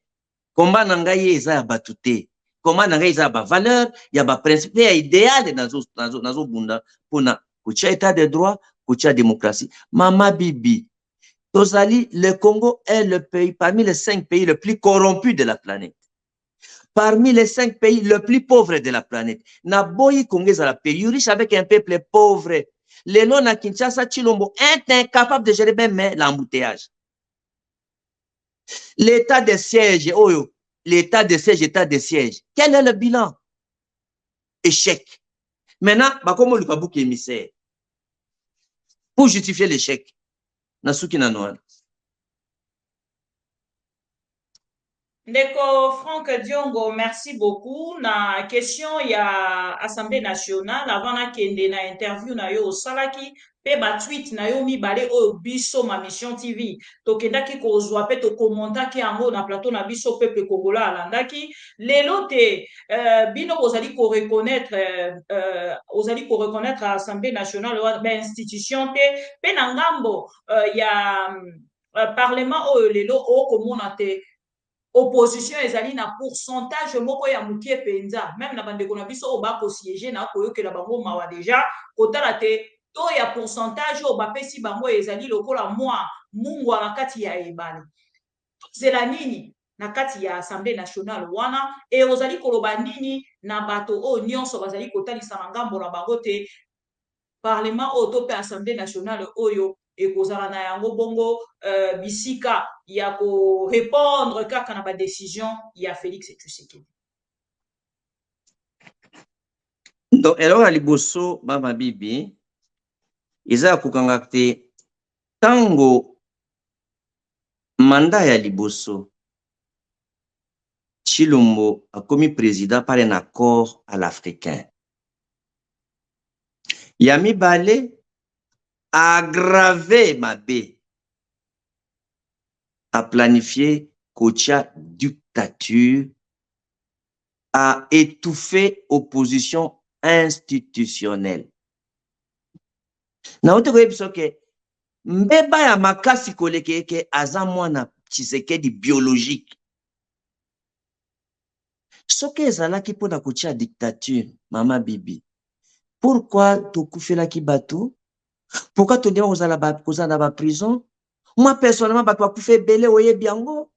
combat nangaye eza batute. Combat nangaye eza ba valeur, il y a ba principe, il y a idéal dans bunda pour na kucha état de droit, kucha démocratie. Mama Bibi, Tozali, le Congo est le pays parmi les 5 pays les plus corrompus de la planète. Parmi les 5 pays les plus pauvres de la planète. Naboyi Congé à la pays riche avec un peuple pauvre. Les noms à Kinshasa, Chilombo est incapable de gérer même l'embouteillage. L'état de siège, l'état de siège, état de siège. Quel est le bilan? Échec. Maintenant, comment le Kabuki émissaire? Pour justifier l'échec. Nasuki Nanoan. Ndeko Franck Diongo, merci beaucoup. Na question, il y a Assemblée nationale, avant na kende na interview na yo salaki, pe ba tweet na yo mi bale o biso ma mission TV. To kendaki ko zwa pe to commenta ki ango na plateau na biso peuple congolais alandaki. Lelo te bino ozali ko reconnaître à Assemblée nationale ben institution te pe na ngambo ya parlement o lelo o komona te opposition ezali na pourcentage moko ya mukie penza même na bandeko na biso oba ko siéger na koyokela bango mawa déjà kotala te to ya pourcentage o bapesi bango ezali lokola moi mungwa na kati ya ebale zela nini na kati ya Assemblée nationale wana e ozali koloba nini na bato o nyonso bazali kotalisa na ngambo na bango te parlement o to pe Assemblée nationale oyo ekozala na yango bongo bisika ya ko répondre kaka na ba décision ya Félix Tshisekedi. Donc alors liboso Mama Bibi iza kokanga te tango mandat ya liboso Chilombo a commis président par un accord à l'africain. Yami Balé aggravé Mabé, a planifié Kocha dictature, a étouffé opposition institutionnelle. Na ote ko ebiso ke mbeba ya makasi koleke ke aza mwana Tshisekedi biologique. Soke ezalaki mpona kotia dictature, Mama Bibi. Pourquoi tokufela ki bato? Pourquoi tu dis aux à la prison? Moi, personnellement, je peux faire belé oye biango.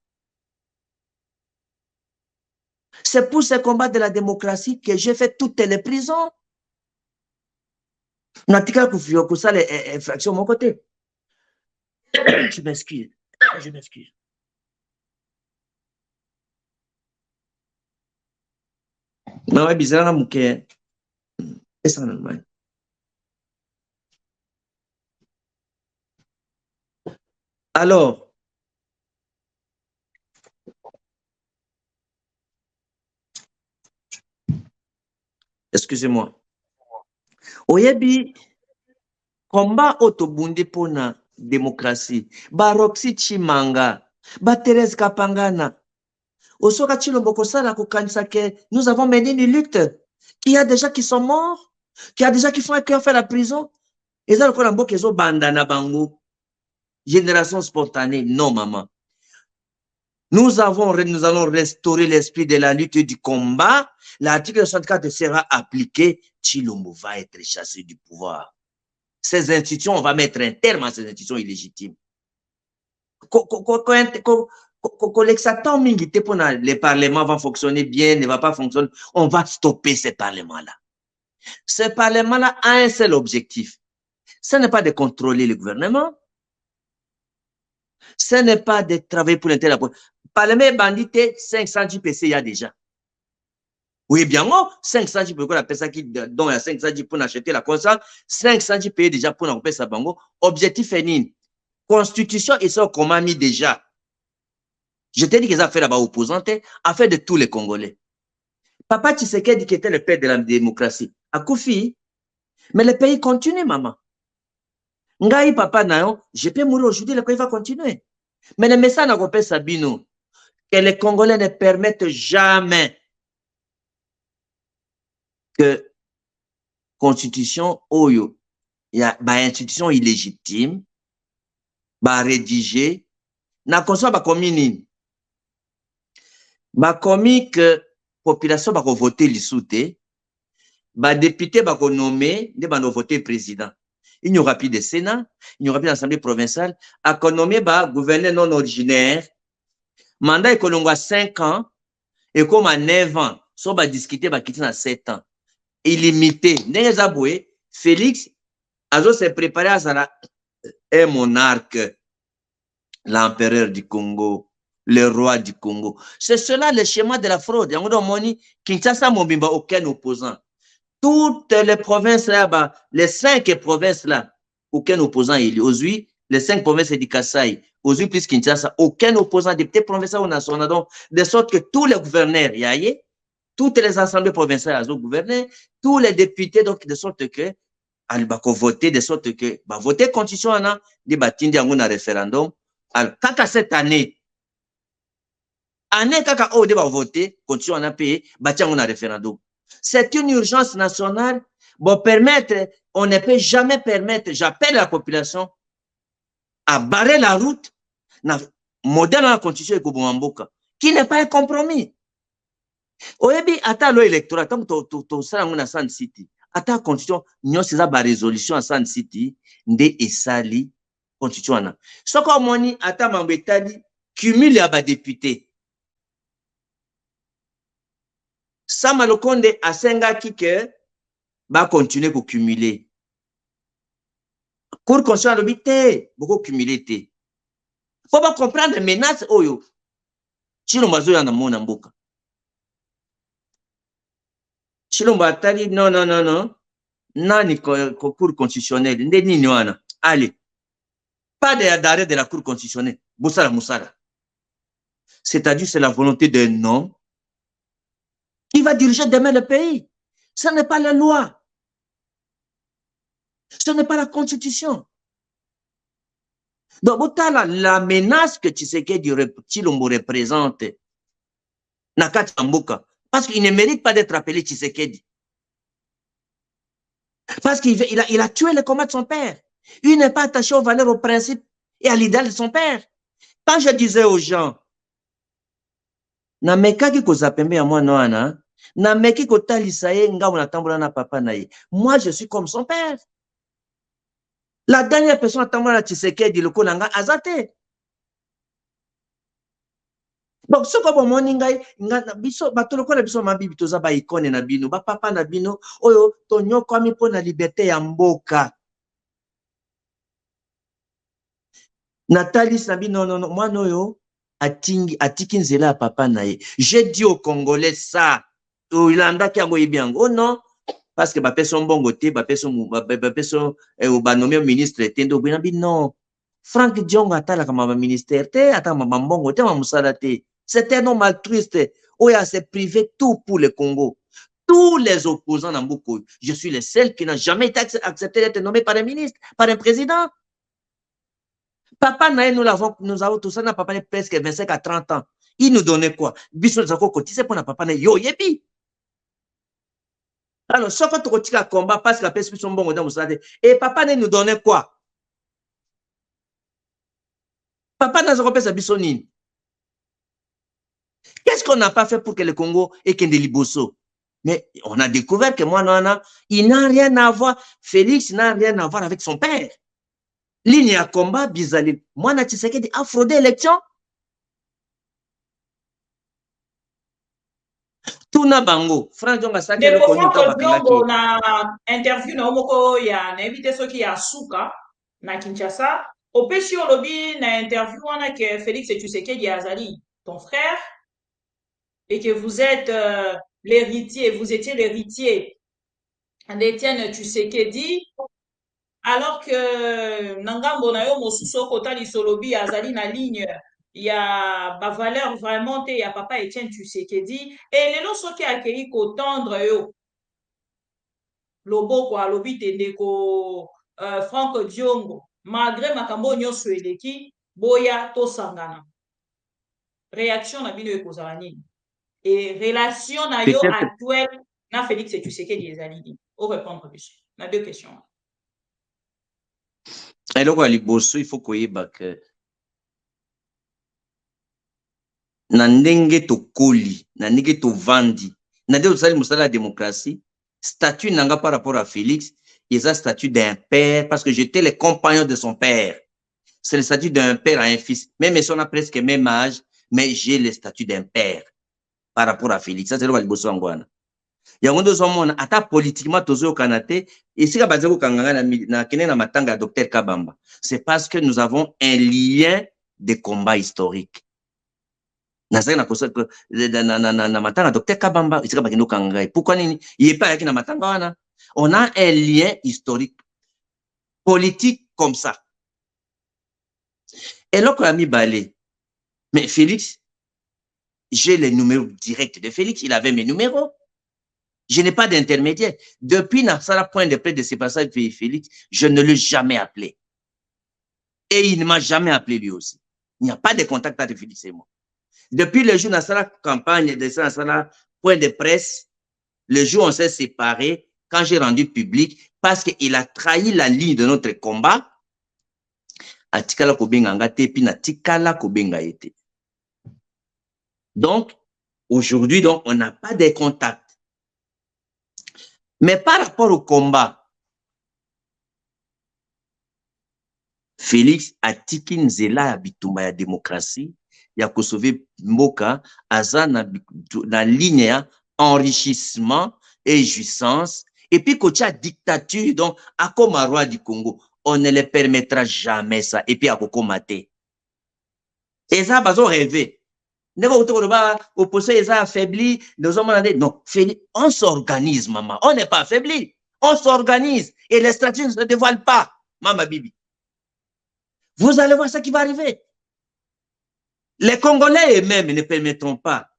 C'est pour ce combat de la démocratie que j'ai fait toutes les prisons. Natika Koufio, ça les infractions de mon côté. Je m'excuse. Je m'excuse. Mais ouais, bizarre, mouké. C'est ça, normal. Alors, excusez-moi. Oyebi, combat autobundé pour la démocratie. Baroxy Chimanga, Thérèse Kapangana. Osoka Chilombo Kosala Kokanisa que nous avons mené une lutte. Qu'il y a déjà qui sont morts, qu'il y a déjà qui ont fait la prison. Et ça, le Kolambo Kezo Bandana Bango. Génération spontanée, non, maman. Nous allons restaurer l'esprit de la lutte et du combat. L'article 64 sera appliqué. Tshilombo va être chassé du pouvoir. Ces institutions, on va mettre un terme à ces institutions illégitimes. Les parlements vont fonctionner bien, ne va pas fonctionner. On va stopper ces parlements-là. Ce parlement-là a un seul objectif. Ce n'est pas de contrôler le gouvernement. Ce n'est pas de travailler pour l'intérêt de la politique. Parlement bandité, 500 JPC, il y a déjà. Oui, bien, moi, 500 JPC, la personne qui donne à 500 JPC pour acheter la conscience, 500 JPC déjà pour n'en sa bango. Objectif est nul. Constitution, ils sont comment mis déjà. Je t'ai dit qu'ils ont fait là-bas opposante, affaire de tous les Congolais. Papa Tshisekedi qui était le père de la démocratie, a Koufi. Mais le pays continue, maman. Ngai papa nayo, je peux mourir aujourd'hui, le pays va continuer. Mais le message n'a pas Sabino, que les Congolais ne permettent jamais que constitution oyo, il y a une institution illégitime, ba rédigé, na constitution ba commis ba commis que population ba voter l'issouté, ba député ba nommé, ne ba voter président. Il n'y aura plus de Sénat, il n'y aura plus d'Assemblée provinciale, à nommer ba gouverneur non originaire, mandat économique à 5 ans, et comme à 9 ans, so ba discuter ba quitter à 7 ans. Illimité. Nezaboué, Félix, Azo s'est préparé à ça, un monarque, l'empereur du Congo, le roi du Congo. C'est cela le schéma de la fraude. Kinshasa Mobimba, aucun opposant. Toutes les provinces là-bas, les 5 provinces là, aucun opposant il y a. Aujourd'hui, les 5 provinces du Kasaï, aujourd'hui plus Kinshasa, aucun opposant, député provincial ou national, donc, de sorte que tous les gouverneurs, y a toutes les assemblées provinciales ont gouverné, tous les députés, donc, de sorte que, ils vont voter, de sorte que, bah, voter constitution, de bâtir un référendum. Alors, quand cette année, quand on va voter, constitution, on a payé, bâtir un référendum. C'est une urgence nationale. Bon, permettre, on ne peut jamais permettre, j'appelle la population à barrer la route, modèle de la constitution qui n'est pas un compromis. Oyebi, ata lo électorat, tant que tu as un San City, ata constitution, nous avons une résolution à San City, nde esali constitution. Ce qu'on dit, ata mambetali, cumule à député. Sama Lokonde a senga que va continuer pour cumuler. Cour conscient l'obité, beaucoup cumuler té. Faut pas comprendre les menaces oyo. Chilombo zo yana mona mboka. Chilombo atali non. Nani cour constitutionnelle, nde nini wana. Allez. Pas d'arrêt de la cour constitutionnelle. Boussala Moussala. C'est-à-dire c'est la volonté d'un homme qui va diriger demain le pays. Ce n'est pas la loi. Ce n'est pas la constitution. Donc, la menace que Tshisekedi Tshilombo représente, Nakati Mboka, parce qu'il ne mérite pas d'être appelé Tshisekedi. Parce qu'il a tué le combat de son père. Il n'est pas attaché aux valeurs, aux principes et à l'idéal de son père. Quand je disais aux gens, na mekaki kozapembe ya mwana wana, na meki kotalisa ye nga na tambola na papa na ye. Moi je suis comme son père. La dernière personne à tambola na Tshisekedi le kolanga azate. Donc ce ko moni ngai nga biso bato lokola biso mabibi toza ba ikone na bino, ba papa na bino oyo tonyoko ami po na liberté ya mboka. Nathalie Sabi non moi noyo atiki nzela papa nae. J'ai dit aux Congolais ça. Il anda ki yango yebiango. Oh non, parce que bapé son bongo te, bapé son nommé ministre tendo binabi non. Frank Diongo atala kama ministère te, atama mbongo te, mamusala te. C'est un homme altruiste. Oya s'est privé tout pour le Congo. Tous les opposants dans Mboko, je suis le seul qui n'a jamais été accepté d'être nommé par un ministre, par un président. Papa Naé, nous avons tout ça, n'a papa presque 25 à 30 ans. Il nous donnait quoi? Bisson Zako cotisé pour papa Naé, yo yebi. Alors, ce que tu continues à combattre parce que la personne sont bon dans le et papa Naé nous donnait quoi? Papa n'a pas sa bissonine. qu'on n'a pas fait pour que le Congo ait qu'un Liboso? Mais on a découvert que moi, non, il n'a rien à voir. Félix n'a rien à voir avec son père. Ligne à combat, Bizali. Moi, na Tshisekedi a fraudé l'élection. Tuna bango. Franck Djonga Saki le connu comme Diongo na interview na omoko ya na invité soki ya Suka na Kinshasa. Opeshi olobi na interview wana que Félix Tshisekedi azali ton frère et que vous êtes l'héritier, vous étiez l'héritier d'Étienne Tshisekedi, alors que Nangambo na yo mosusu kotali solobi azali na ligne il y a ba valeur vraiment te ya papa Étienne Tshisekedi et lelo soki akei ko tendre yo loboko alobi tendeko Franck Diongo malgré makambo nyonso eleki boya to sangana réaction na bino ekozala nini et relation na yo actuelle na Félix Tshisekedi ezali nini au répondre dessus na deux questions. eloko ya liboso il faut koyeba ke na ndenge tokoli na ndenge tovandi na ndenge tosali mosala ya démocratie statut nanga par rapport à Félix eza statut d'un père parce que j'étais le compagnon de son père. C'est le statut d'un père à un fils, même si on a presque même âge, mais j'ai le statut d'un père par rapport à Félix. Ça c'est le liboso angwana yango ndozo mona ata politiquement tozo kanate esika bazeko kanganga na kene na matanga ya docteur Kabamba. C'est parce que nous avons un lien de combat historique. Na matanga docteur Kabamba esika bakendo kanganga. Pourquoi nini yepa yaki na matanga wana? On a un lien historique politique comme ça. Et là, ami Balé, mais Félix, j'ai les numéros directs de Félix, il avait mes numéros. Je n'ai pas d'intermédiaire. Depuis la point de près de ces passages de Félix, je ne l'ai jamais appelé. Et il ne m'a jamais appelé lui aussi. Il n'y a pas de contact avec Félix et moi. Depuis le jour de la campagne, de la point de presse, le jour où on s'est séparés, quand j'ai rendu public, parce qu'il a trahi la ligne de notre combat, atikala kobenga ngate pi na tikala kobenga ete. Donc, aujourd'hui, donc, on n'a pas de contact. Mais par rapport au combat, Félix a tiki nzela ya bitumba ya démocratie, ya kosove mboka, aza na ligne ya enrichissement et jouissance, et puis kotia dictature, donc, à comme roi du Congo, on ne le permettra jamais ça, et puis à kokomate. Et ça, bazo rêver. Opposé, affaibli, non, on s'organise, maman. On n'est pas affaibli. On s'organise. Et les stratégies ne se dévoilent pas, maman Bibi. Vous allez voir ce qui va arriver. Les Congolais eux-mêmes ne permettront pas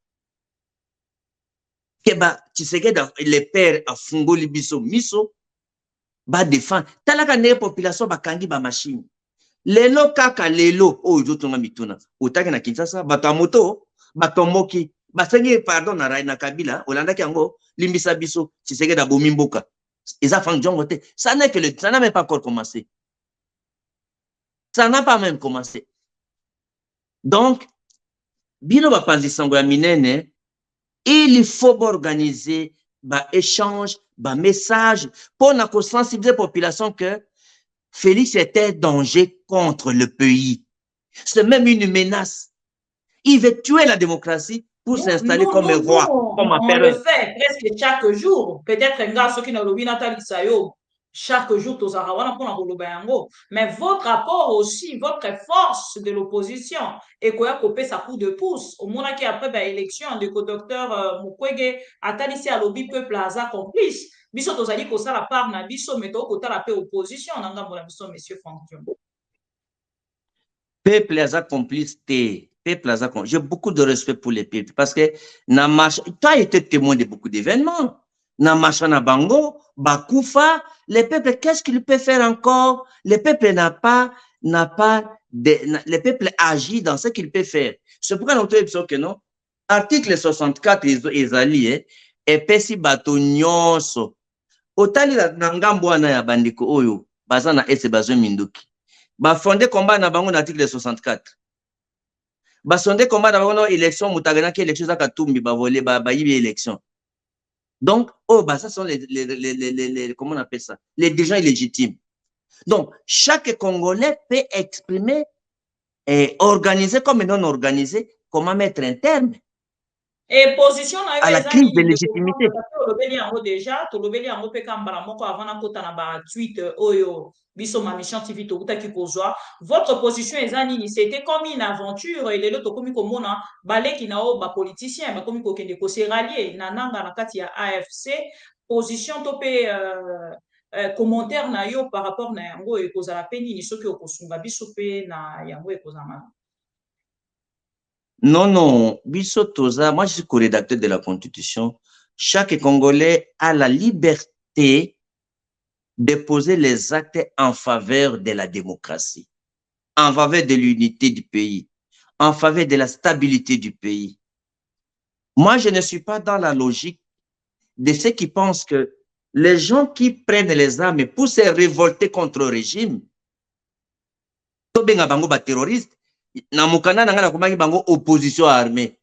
que tu sais que les pères à Fungo Libiso Miso va défendre. Talaka ne population ba kangi ba machine. Lelo kaka lelo o jotonga mituna. Otaki na Kinshasa batamoto batomboki basengi pardon na Raina Kabila Olanda kiango limbisa biso Tshisekedi da bomimboka. Eza Franck Diongo te. Ça n'a même pas encore commencé. Ça n'a pas même commencé. Donc bino ba panzi sango ya minene il faut organiser ba échange ba message pour na ko sensibiliser population que Félix était un danger contre le pays. C'est même une menace. Il veut tuer la démocratie pour s'installer comme un roi. Comme on le fait presque chaque jour. Peut-être que chaque jour, mais votre rapport aussi, votre force de l'opposition, et quoi couper sa coup de pouce. Au moment qui après l'élection de docteur Mukwege, Atalisi à lobby peuple Plaza complice. Biso tozali ko sala part na biso meto ko tala pe opposition na ngambo na biso monsieur Franck Diongo. Peuple Plaza complice té. Peuple Plaza complice. J'ai beaucoup de respect pour les peuples parce que na marche, tu as été témoin de beaucoup d'événements. Na marche na bango, bakoufa, les peuples qu'est-ce qu'il peut faire encore? Le peuple le peuple agit dans ce qu'il peut faire. C'est pourquoi nous disons que non. Article 64 ezali et pesi bato nyonso. Otali na ngambo wana ya bandiko oyo baza na ese bazo minduki ba fondé combat na bango na article 64 basonde combat dans élection mutagana qui élection za katumbi ba voler ba yibi élection. Donc oh bah ça sont les comment on appelle ça, les dirigeants illégitimes. Donc chaque Congolais peut exprimer et organiser comme non organisé comment mettre un terme et position à la crise de légitimité. Déjà tolobeli yango pe kambala moko avant na kota na ba tweet oyo biso ma mission TV to utaki kozwa votre position ezanini, c'était comme une aventure et lelo to komi komona baleki na o ba politicien ba komi ko kende ko se rallier na nanga na kati ya AFC position to pe commentaire na yo par rapport na yango e kozala pe nini soki okosunga biso pe na yango e kozama. Non, non, biso toza, moi je suis co-rédacteur de la Constitution. Chaque Congolais a la liberté de poser les actes en faveur de la démocratie, en faveur de l'unité du pays, en faveur de la stabilité du pays. Moi, je ne suis pas dans la logique de ceux qui pensent que les gens qui prennent les armes pour se révolter contre le régime, terroristes, na mukanda na ngana komaki bango opposition armée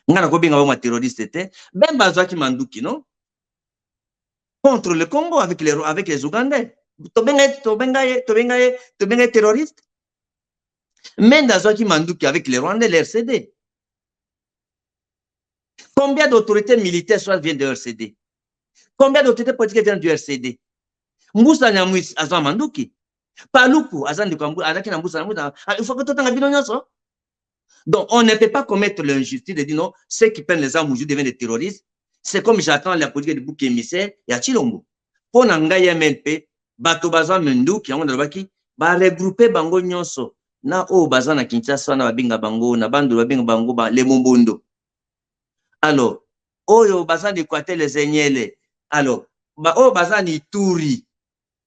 ngana ko benga bango terroriste te ben bazwaki manduki non contre le Congo avec les Ougandais to benga terroriste mais bazwaki manduki avec les Rwandais l'RCD. Combien d'autorités militaires soit viennent de l'RCD? Combien d'autorités politiques viennent du RCD? Moussa Nyamwisi azwa manduki Paluku, il faut que tout le. Donc, on ne peut pas commettre l'injustice de dire non, ceux qui prennent les armes aujourd'hui deviennent des terroristes. C'est comme j'attends la politique de bouc émissaire, il y a Chilombo. Pour Nangaye MLP, Bato Bazan Mendou, qui a regrouper Bango Nyonso, na o Bazan na Kinshasa, na Babinga Bango, na Bandu Babinga Bango, les Mombondo. Alors, Oyo Bazan de Kwate les Enyele. Alors, o Bazan Ituri,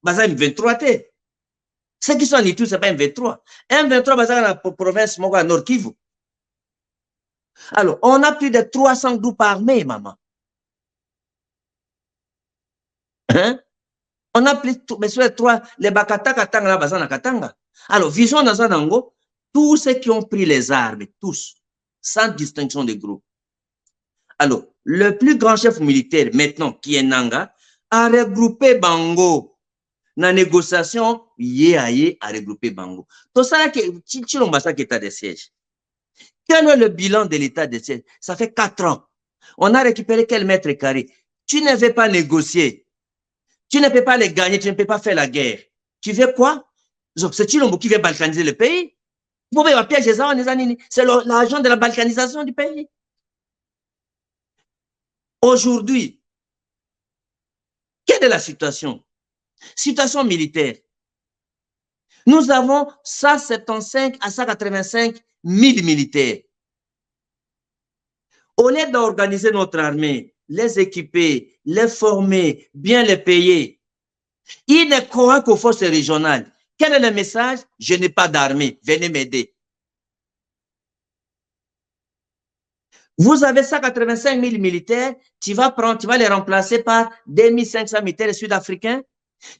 Bazan 23 T. Ceux qui sont en Ituri, ce n'est pas un 23. Un 23, c'est dans la province de Nord Kivu. Alors, on a plus de 300 groupes armés, maman. Hein? On a plus de 3, les Bakata Katanga, la Bazana Katanga. Alors, visons dans Zanango, tous ceux qui ont pris les armes, tous, sans distinction de groupe. Alors, le plus grand chef militaire, maintenant, qui est Nanga, a regroupé Bango. Dans la négociation, yé a regroupé Bango. Tout ça, c'est l'état de siège. Quel est le bilan de l'état de siège? Ça fait 4 ans. On a récupéré quel mètre carré? Tu ne veux pas négocier. Tu ne peux pas les gagner, tu ne peux pas faire la guerre. Tu veux quoi? C'est Chilombo qui veut balkaniser le pays. Vous pouvez piéger ça, c'est l'argent de la balkanisation du pays. Aujourd'hui, quelle est la situation? Situation militaire. Nous avons 175 à 185 000 militaires. Au lieu d'organiser notre armée, les équiper, les former, bien les payer, ils ne croient qu'aux forces régionales. Quel est le message? Je n'ai pas d'armée, venez m'aider. Vous avez 185 000 militaires, tu vas les remplacer par 2500 militaires sud-africains.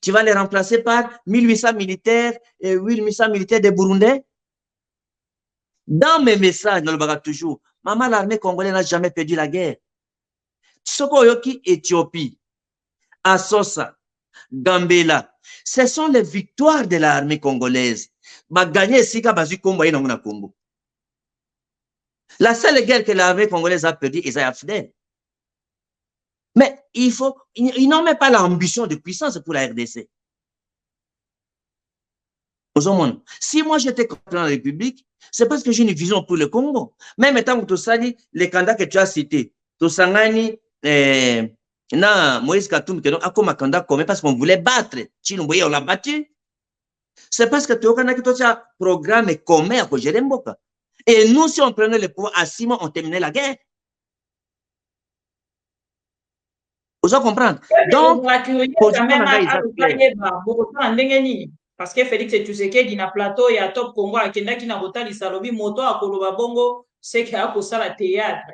Tu vas les remplacer par 1800 militaires et 1800 militaires des Burundais. Dans mes messages, nous le verrons toujours. Maman, l'armée congolaise n'a jamais perdu la guerre. Sokoyoki, Éthiopie, Assosa, Gambela, ce sont les victoires de l'armée congolaise. Gagner Sika Bazu Kombo na Congo. La seule guerre que l'armée congolaise a perdue, c'est Afdel. Mais ils n'ont même pas l'ambition de puissance pour la RDC. Si moi j'étais contre la République, c'est parce que j'ai une vision pour le Congo. Même étant que tu sais, les candidats que tu as cités, Tosangani, Moïse Katumbi, a comme un candidat commun parce qu'on voulait battre. Chilomboye, on l'a battu. C'est parce que tu as un programme commun à Jeremboka. Et nous, si on prenait le pouvoir à 6 mois, on terminait la guerre. Vous allez comprendre. Donc, parce que Félix Tshisekedi na plateau ya Top Congo akendaki na kotalisa lobi moto akoloba bongo seke akosala théâtre.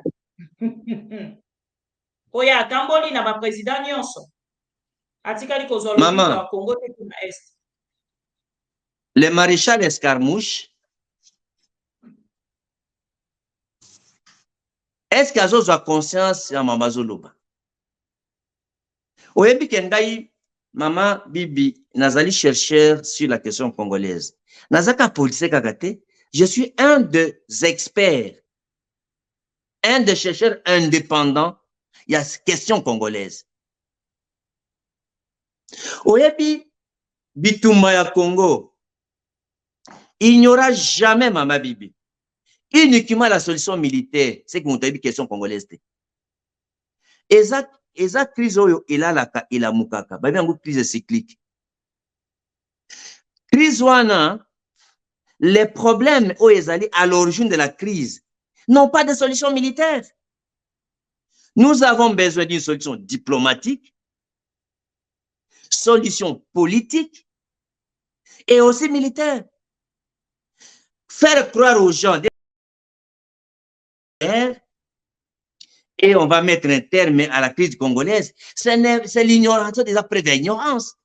Oya atamboli na ba président nyonso. Atikali kozwa lobi kwa Congo te na Est. Le maréchal Escarmouche Est-ce qu'il y a conscience à Mama Zoloba? Oyebi Kengai, Maman Bibi, Nazali chercheur sur la question congolaise. Nazaka police kakate, je suis un des experts, un des chercheurs indépendants, il y a question congolaise. Oyebi Bitumba Congo, il n'y aura jamais Mama Bibi. Uniquement la solution militaire, c'est qu'on a dit question congolaise. Exact crise il a la mukaka, ba bien crise cyclique. Crise wana, les problèmes où ils allaient à l'origine de la crise n'ont pas de solution militaire. Nous avons besoin d'une solution diplomatique, solution politique et aussi militaire. Faire croire aux gens et on va mettre un terme à la crise congolaise, c'est l'ignorance des après d'ignorance.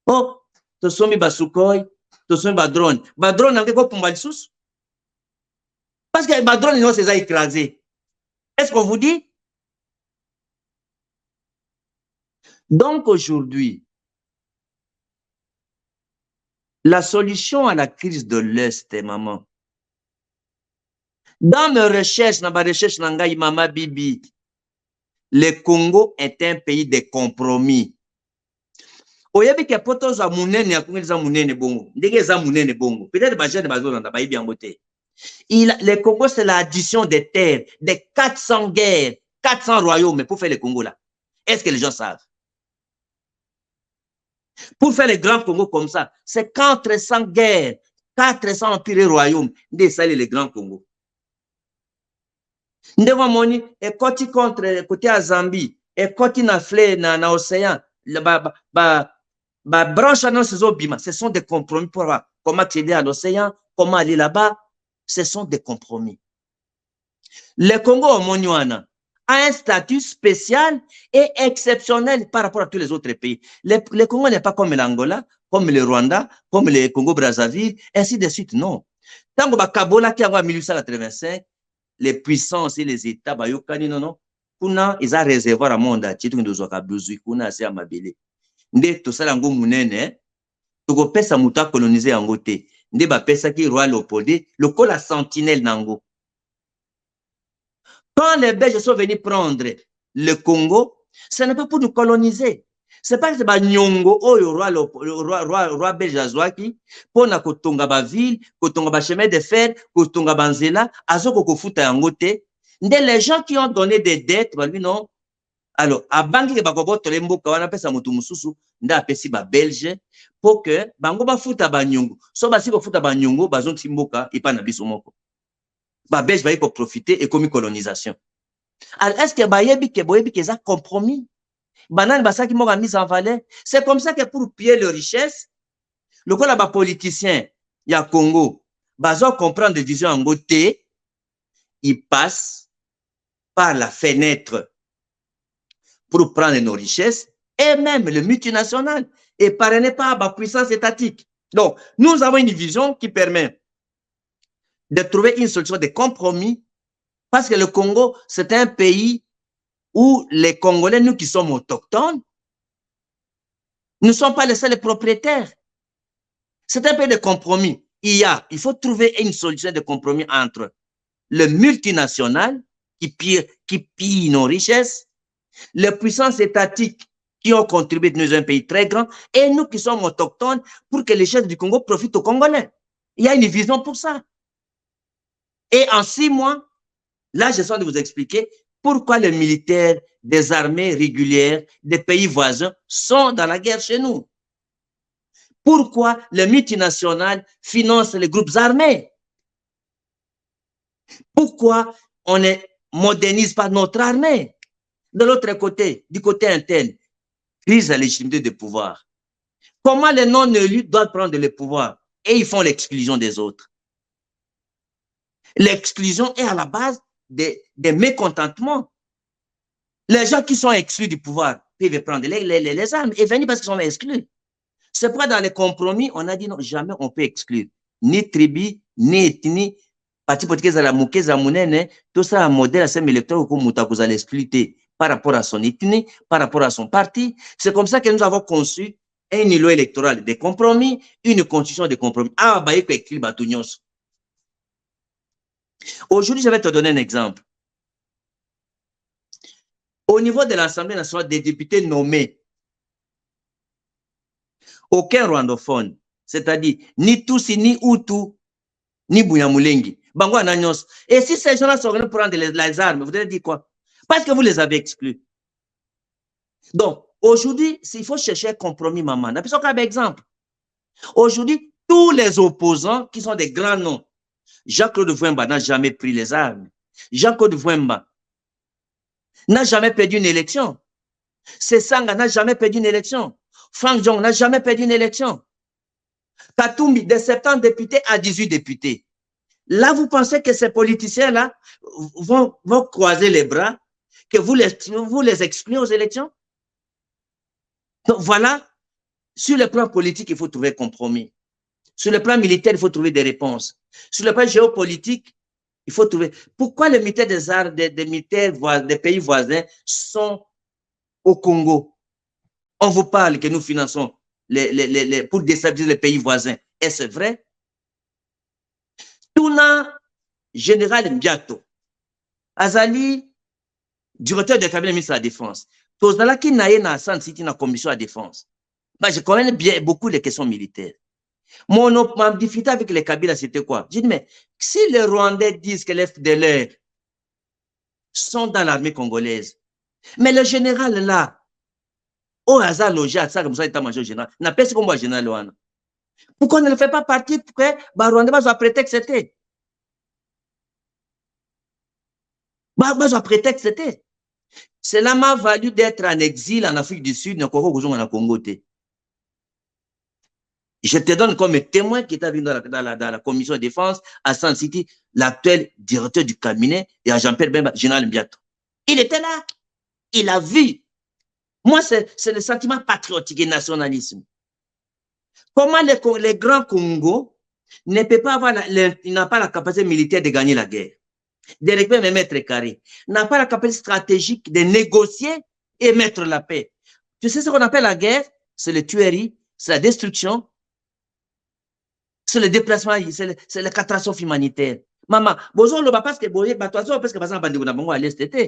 Oh, tu sommes basukoi, tu sommes badrone. Badrone n'a pas pour sous. Parce que badrone non c'est écrasé. Est-ce qu'on vous dit? Donc aujourd'hui, la solution à la crise de l'Est, maman. Dans mes recherches, Mama Bibi, le Congo est un pays de compromis. Oyebi ke poto za munene ya kungi za munene bongo. Ndenge za munene bongo. Peut-être ba jeune bazo nda ba ibi angote. Le Congo c'est l'addition des terres, des 400 guerres, 400 royaumes pour faire le Congo là. Est-ce que les gens savent? Pour faire le grand Congo comme ça, c'est 400 guerres, 400 empires et royaumes, de saler le grand Congo. Ndeva moni et côté contre côté à Zambie et côté na flé na océan branche dans ces obima, ce sont des compromis pour voir comment accéder à l'océan, comment aller là-bas, ce sont des compromis. Le Congo au Moniwana a un statut spécial et exceptionnel par rapport à tous les autres pays. Le Congo n'est pas comme l'Angola, comme le Rwanda, comme le Congo-Brazzaville, ainsi de suite, non. Tant que Kabola qui a en 1885, les puissances et les États, non, kuna ils ont réservoir à monde à titre de Zouakabuzu, kuna c'est à Mabele. Nde to sala ngo munene, to ko pesa muta coloniser en gote. Nde ba pesa ki roi Léopold, le col la sentinelle nango. Quand les Belges sont venus prendre le Congo, ce n'est pas pour nous coloniser. C'est pas que c'est Nyongo, roi belge Azwaki, pour na kotonga ba ville, kotonga ba chemin de fer, kotonga ba nzela, azoko ko futa yangote. Les gens qui ont donné des dettes, bah lui non. Alors, à banki ke bakobo tolembo kawana pesa mutu mususu, nda apesi ba belge, pour que bango ba futa ba Nyongo. So ba si ko futa ba Nyongo, bazon timboka, ipa na biso moko. Ba belge va y profiter et comme colonisation. Alors, est-ce que bayebi ke za compromis? Banane basa qui m'ont mis en valeur. C'est comme ça que pour piller les richesses, le quoi là-bas politicien, il y a Congo, bazo comprendre des visions en côté, ils passent par la fenêtre pour prendre nos richesses, et même le multinational est parrainé par la puissance étatique. Donc, nous avons une vision qui permet de trouver une solution de compromis, parce que le Congo, c'est un pays où les Congolais, nous qui sommes autochtones, ne sommes pas les seuls propriétaires. C'est un pays de compromis. Il faut trouver une solution de compromis entre le multinational qui pille nos richesses, les puissances étatiques qui ont contribué dans un pays très grand, et nous qui sommes autochtones pour que les chefs du Congo profitent aux Congolais. Il y a une vision pour ça. Et en 6 mois, là, je suis de vous expliquer pourquoi les militaires des armées régulières des pays voisins sont dans la guerre chez nous. Pourquoi les multinationales financent les groupes armés. Pourquoi on ne modernise pas notre armée. De l'autre côté, du côté interne, crise la légitimité du pouvoir. Comment les non-élus doivent prendre le pouvoir et ils font l'exclusion des autres. L'exclusion est à la base des mécontentements. Les gens qui sont exclus du pouvoir peuvent prendre les armes et venir parce qu'ils sont exclus. C'est pourquoi dans les compromis, on a dit non, jamais on peut exclure ni tribu, ni ethnie, parti politique à la mouké zamounene, tout ça un modèle assez électoral comme Moutakou à l'exploiter par rapport à son ethnie, par rapport à son parti. C'est comme ça que nous avons conçu un îlot électoral de compromis, une constitution de compromis. Ah, bah, il écrit Batounyos. Aujourd'hui, je vais te donner un exemple. Au niveau de l'Assemblée nationale, des députés nommés, aucun rwandophone, c'est-à-dire ni Tutsi, ni Hutu, ni Bouyamulengi. Et si ces gens-là sont venus prendre les armes, vous allez dire quoi? Parce que vous les avez exclus. Donc, aujourd'hui, s'il faut chercher un compromis, maman, n'a pas exemple. Aujourd'hui, tous les opposants qui sont des grands noms, Jean-Claude Vouemba n'a jamais pris les armes. Jean-Claude Vouemba n'a jamais perdu une élection. Sesanga n'a jamais perdu une élection. Frank Jong n'a jamais perdu une élection. Katumbi, de 70 députés à 18 députés. Là, vous pensez que ces politiciens-là vont croiser les bras, que vous les excluez aux élections? Donc voilà, sur le plan politique, il faut trouver un compromis. Sur le plan militaire, il faut trouver des réponses. Sur le plan géopolitique, il faut trouver. Pourquoi les militaires des militaires des pays voisins sont au Congo? On vous parle que nous finançons pour déstabiliser les pays voisins. Est-ce vrai? Tuna général Mbiato, Azali, directeur du cabinet ministre de la Défense. Tozala qui n'a pas senti la commission de la défense. Je connais bien beaucoup les questions militaires. Mon difficulté avec les Kabila, c'était quoi? J'ai dit, mais si les Rwandais disent que les FDLR sont dans l'armée congolaise, mais le général là, au hasard logé à ça, comme ça, état-major général, n'a pas ce qu'on voit général Loana. Pourquoi on ne le fait pas partir pour que les Rwandais soient prétexte c'était? Cela m'a valu d'être en exil en Afrique du Sud, en Congo. Je te donne comme témoin qui est venu dans la commission de défense à San City, l'actuel directeur du cabinet et à Jean-Pierre Bemba, général Mbiato. Il était là. Il a vu. Moi, c'est le sentiment patriotique et nationalisme. Comment les grands Congo ne peut pas avoir, il n'a pas la capacité militaire de gagner la guerre, de récupérer les mètres carrés, n'a pas la capacité stratégique de négocier et mettre la paix. Tu sais ce qu'on appelle la guerre? C'est les tueries, c'est la destruction, c'est le déplacement, c'est la catastrophe humanitaire. Maman, bonjour, parce que à l'Est.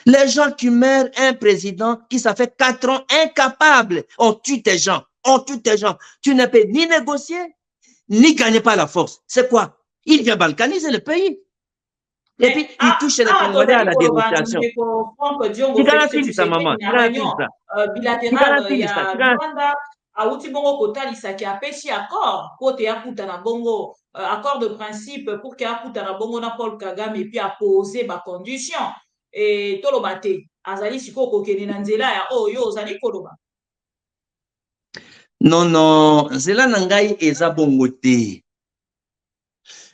Les gens qui meurent, un président qui ça fait 4 ans incapable, on tue tes gens, Tu ne peux ni négocier, ni gagner par la force. C'est quoi? Il vient balkaniser le pays. Et puis, il touche les Congolais à la dénonciation. Tu garantis ça, maman. Tu garantis ça. Auti bongo kotalisa ki apesi accord kote ya kuta na bongo accord de principe pour que akuta na bongo na Paul Kagame et puis a poser ba condition et toloba te azali siko kokeni na nzela ya oyo ozali koloba. Non, nzela na ngai eza bongo te.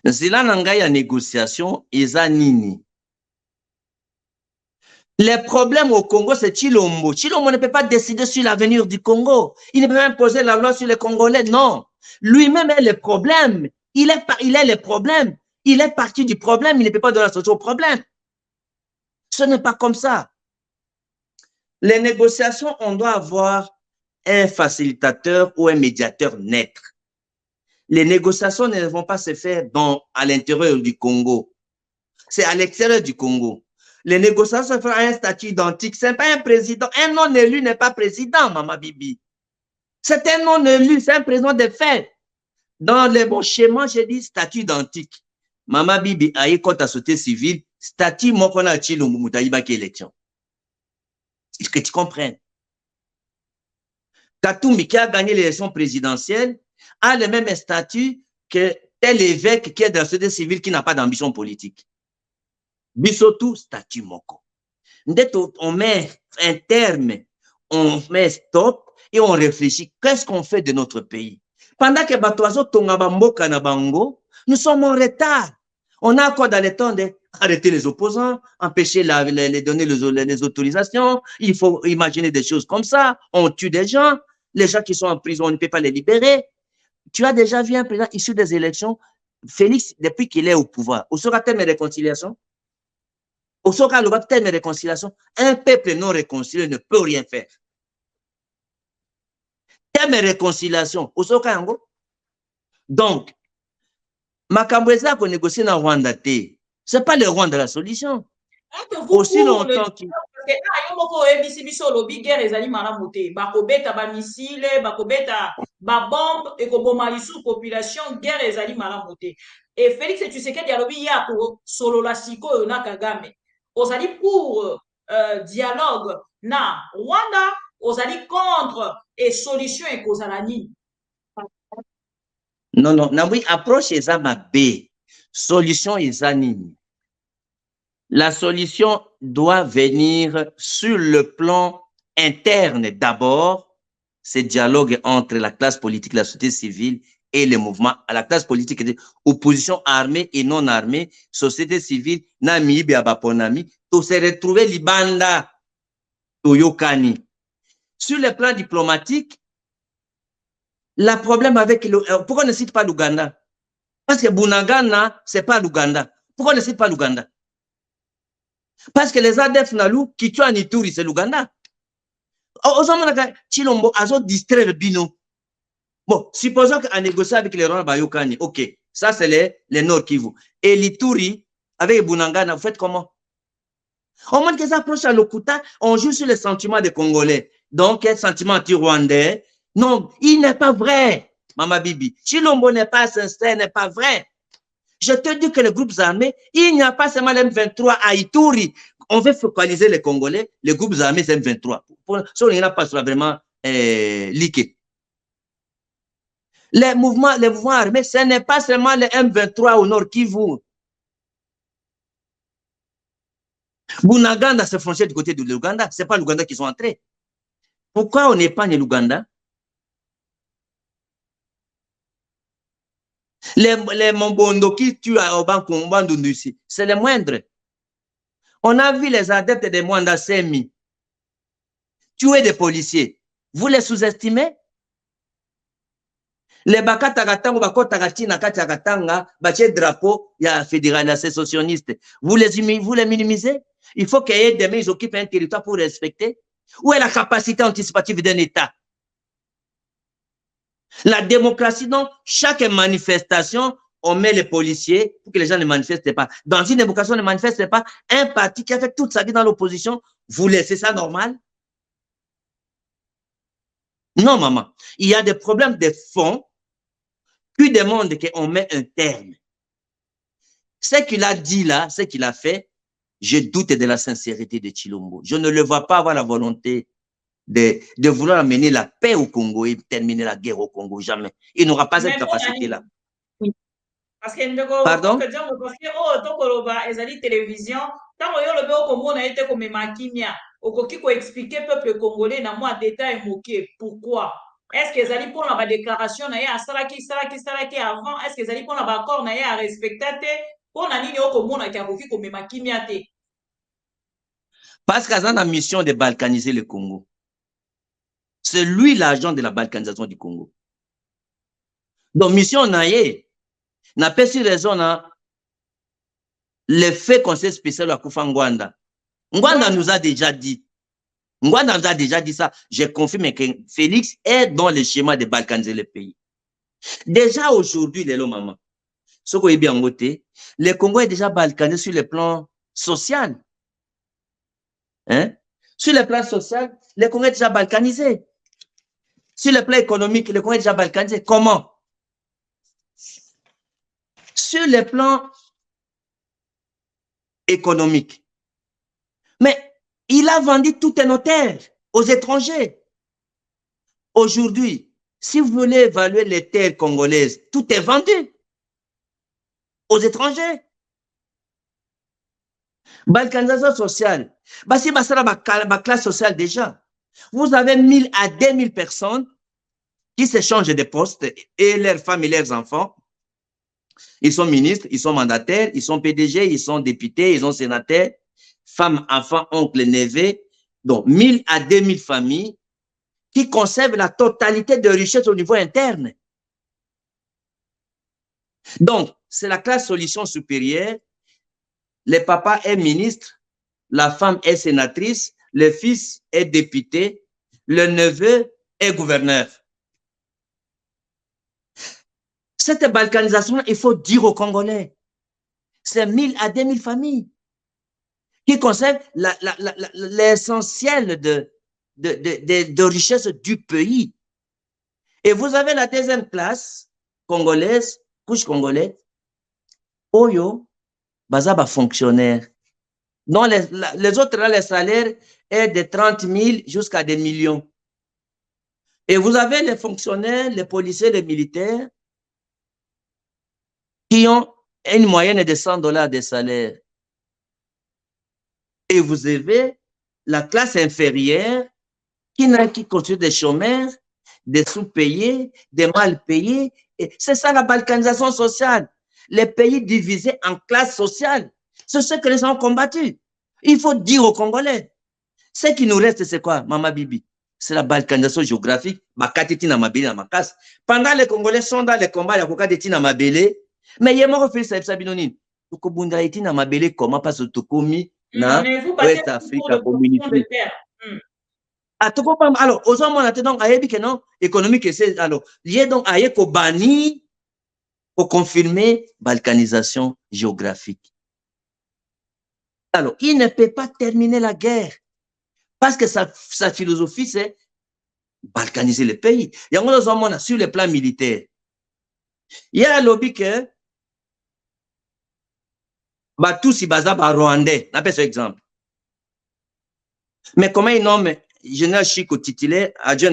Nzela na ngai ya négociation eza nini? Les problèmes au Congo, c'est Chilombo. Chilombo ne peut pas décider sur l'avenir du Congo. Il ne peut pas imposer la loi sur les Congolais, non. Lui-même est le problème. Il est le problème. Il est parti du problème. Il ne peut pas donner la solution au problème. Ce n'est pas comme ça. Les négociations, on doit avoir un facilitateur ou un médiateur neutre. Les négociations ne vont pas se faire à l'intérieur du Congo. C'est à l'extérieur du Congo. Les négociations se feront à un statut identique. Ce n'est pas un président. Un non-élu n'est pas président, Maman Bibi. C'est un non-élu, c'est un président de fait. Dans les bons schémas, j'ai dit statut identique. Maman Bibi a eu compte à société civile, statut Mokona Chilombo Moutaïbaki élection. Est-ce que tu comprends? Katumbi, qui a gagné l'élection présidentielle, a le même statut que tel évêque qui est dans la société civile qui n'a pas d'ambition politique. Bisotou, statut moko. On met un terme, on met stop et on réfléchit. Qu'est-ce qu'on fait de notre pays? Pendant que Batoazo Tongaba Mboka na Bango, nous sommes en retard. On a encore dans le temps d'arrêter les opposants, empêcher les donner les autorisations. Il faut imaginer des choses comme ça. On tue des gens. Les gens qui sont en prison, on ne peut pas les libérer. Tu as déjà vu un président issu des élections Félix, depuis qu'il est au pouvoir, au sera thème de réconciliation? Au sera le thème de réconciliation? Un peuple non réconcilié ne peut rien faire. Thème de réconciliation, au sera yango? Donc, Makambweza qu'on négocie dans Rwanda, c'est pas le Rwanda la solution. Aussi longtemps qu'il guerre ezali malamu te bakobeta ba missile bakobeta ba bombe ekoboma lisu population guerre ezali malamu te et Félix Tshisekedi alobi ya ko solola sikoyo na Kagame ozali pour dialogue na Rwanda ozali contre et solution ekozala nini? Non, non, na oui, approche eza mabe, solution eza nini? La solution doit venir sur le plan interne d'abord, ce dialogue entre la classe politique, la société civile et les mouvements, à la classe politique, opposition armée et non armée, société civile, nami biabaponami, tout se retrouver libanda, toyokani. Sur le plan diplomatique, le problème avec pourquoi on ne cite pas l'Ouganda? Parce que Bunagana, c'est pas l'Ouganda. Pourquoi on ne cite pas l'Ouganda? Parce que les ADF Nalou, qui tuent en Ituri, c'est l'Ouganda. Chilombo, azo distraire Bino. Bon, supposons qu'en négociant avec les Rwandais Bayokani, ok, ça c'est les Nord Kivu. Et l'Ituri, avec Bunagana, vous faites comment? Au moins qu'ils approchent à l'Okuta, on joue sur les sentiments des Congolais. Donc, un sentiment anti-rwandais. Non, il n'est pas vrai, Mama Bibi. Chilombo n'est pas sincère, n'est pas vrai. Je te dis que les groupes armés, il n'y a pas seulement les M23 à Ituri. On veut focaliser les Congolais, les groupes armés, c'est M23. Ça, on n'a pas vraiment liqué. Les mouvements armés, ce n'est pas seulement les M23 au nord Kivu. Bunagana se frontière du côté de l'Ouganda. Ce n'est pas l'Ouganda qui sont entrés. Pourquoi on épargne l'Ouganda? Les Mombondo qui tuent à Obandu ici, c'est les moindres. On a vu les adeptes des Mwanda Semi tuer des policiers. Vous les sous-estimez? Les Bakatagatanga, Bakotagatina, Katagatanga, Baché drapeau, il y a fédéral, sécessionniste. Vous les minimisez? Il faut qu'il y ait des mains, ils occupent un territoire pour respecter. Où est la capacité anticipative d'un État? La démocratie, donc, chaque manifestation, on met les policiers pour que les gens ne manifestent pas. Dans une démocratie, on ne manifeste pas. Un parti qui a fait toute sa vie dans l'opposition, vous laissez ça normal? Non, maman. Il y a des problèmes de fond qui demandent qu'on met un terme. Ce qu'il a dit là, ce qu'il a fait, je doute de la sincérité de Tshilombo. Je ne le vois pas avoir la volonté de vouloir amener la paix au Congo et terminer la guerre au Congo. Jamais. Il n'aura pas cette capacité-là. Oui. Parce que pardon? Télévision, tant que expliquer peuple congolais na moi détail moqué pourquoi est-ce que ezali pour la déclaration na ya salaki avant est-ce que ezali pour la accord na ya respecter pour na nini okomona ki akoki ko mema kimia te parce qu'azana mission de balkaniser le Congo. C'est lui l'agent de la balkanisation du Congo. Donc mission na ye na pesi raison na le fait conseil spécial à Kufa Ngwanda. Ngwanda nous a déjà dit. Ngwanda nous a déjà dit ça. Je confirme que Félix est dans le schéma de balkaniser le pays. Déjà aujourd'hui, les lots maman. Ce qu'on est bien voté, le Congo est déjà balkanisé sur le plan social. Hein? Sur le plan social, le Congo est déjà balkanisé. Sur le plan économique, le Congo est déjà balkanisé. Comment? Sur le plan économique. Mais il a vendu toutes nos terres aux étrangers. Aujourd'hui, si vous voulez évaluer les terres congolaises, tout est vendu aux étrangers. Balkanisation sociale. Bah, si ça la classe sociale déjà. Vous avez 1000 à 2000 personnes qui se changent de poste et leurs femmes et leurs enfants. Ils sont ministres, ils sont mandataires, ils sont PDG, ils sont députés, ils sont sénateurs. Femmes, enfants, oncles, neveux, donc 1000 à 2000 familles qui conservent la totalité de richesse au niveau interne. Donc, c'est la classe solution supérieure. Le papa est ministre, la femme est sénatrice, le fils est député, le neveu est gouverneur. Cette balkanisation, il faut dire aux Congolais, c'est 1000 à 2000 familles qui concernent l'essentiel de richesse du pays. Et vous avez la deuxième classe congolaise, couche congolaise, Oyo, Bazaba fonctionnaire. Non, les autres, là, les salaires est de 30 000 jusqu'à des millions. Et vous avez les fonctionnaires, les policiers, les militaires qui ont une moyenne de $100 de salaire. Et vous avez la classe inférieure qui constitue des chômeurs, des sous-payés, des mal payés. C'est ça la balkanisation sociale. Les pays divisés en classes sociales. C'est ce que les gens ont combattu. Il faut dire aux Congolais. Ce qui nous reste, c'est quoi, Mama Bibi? C'est la balkanisation géographique. Pendant les Congolais sont dans les combats, il y a beaucoup de tina mabele. Mais il y a mort fait ça, Sabinonine. Tukobunda tina mabele, comment pas se tukomi na West Africa community. Ah, alors, aux hommes, on a donc ayebi que non, économique, c'est alors, il y a donc aye ko bani pour confirmer balkanisation géographique. Alors, il ne peut pas terminer la guerre parce que sa philosophie, c'est balkaniser le pays. Il y a un hommes sur le plan militaire. Il y a un lobby que Batousi Bazaba Rwandais, on appelle ce exemple. Mais comment il nomme général Chico titulaire Adjou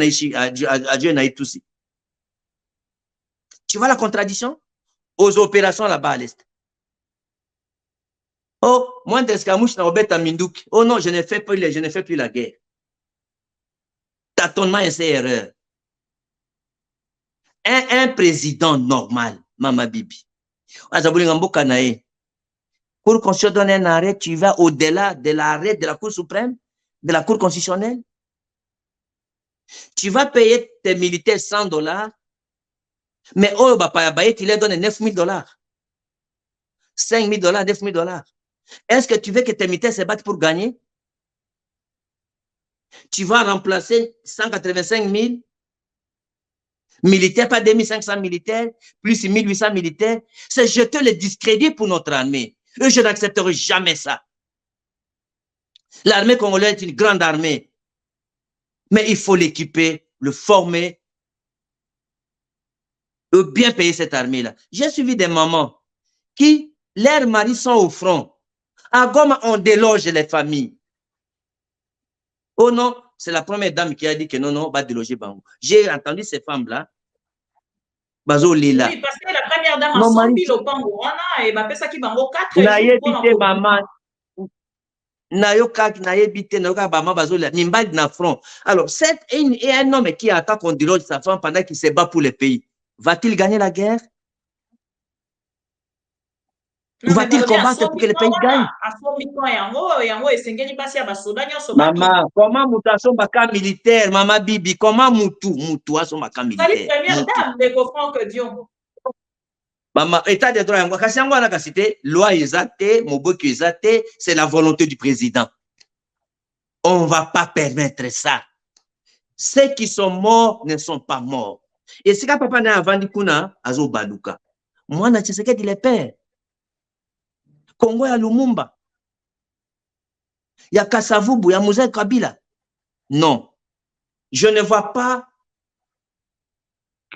Naïtoussi? Tu vois la contradiction? Aux opérations là-bas à l'Est. Oh, moi, d'escamouche na obeta Mindouk. Oh non, je ne fais plus la guerre. Tâtonnement et c'est erreur. Un président normal, Mama Bibi. Pour qu'on se donne un arrêt, tu vas au-delà de l'arrêt de la Cour suprême, de la Cour constitutionnelle. Tu vas payer tes militaires $100, mais oh, tu leur donnes $9,000. $5,000, $9,000. Est-ce que tu veux que tes militaires se battent pour gagner? Tu vas remplacer 185 000 militaires, pas 2500 militaires, plus 1800 militaires. C'est jeter le discrédit pour notre armée. Et je n'accepterai jamais ça. L'armée congolaise est une grande armée. Mais il faut l'équiper, le former, et bien payer cette armée-là. J'ai suivi des mamans qui, leurs maris sont au front. À Goma, on déloge les familles. Oh non, c'est la première dame qui a dit que non, on va déloger Bango. J'ai entendu ces femmes-là. Bazo Lila. Oui, parce que la première dame a 100 000 au Bango. Et ma pesa qui Bango 4 jours pour alors, c'est un homme qui attend qu'on déloge sa femme pendant qu'il se bat pour le pays. Va-t-il gagner la guerre? Va-t-il combattre pour que le pays gagne? Maman, comment mutation baka militaire, Maman Bibi, comment mutu a son baka militaire? Maman, état de droit, loi exacte, moboki exacte, c'est la volonté du président. On ne va pas permettre ça. Ceux qui sont morts ne sont pas morts. Et si papa n'a vendu kuna, azo baluka. Moi, na Tshisekedi le père. Congo ya Lumumba. Ya Kasavubu, ya Moussa Kabila. Non. Je ne vois pas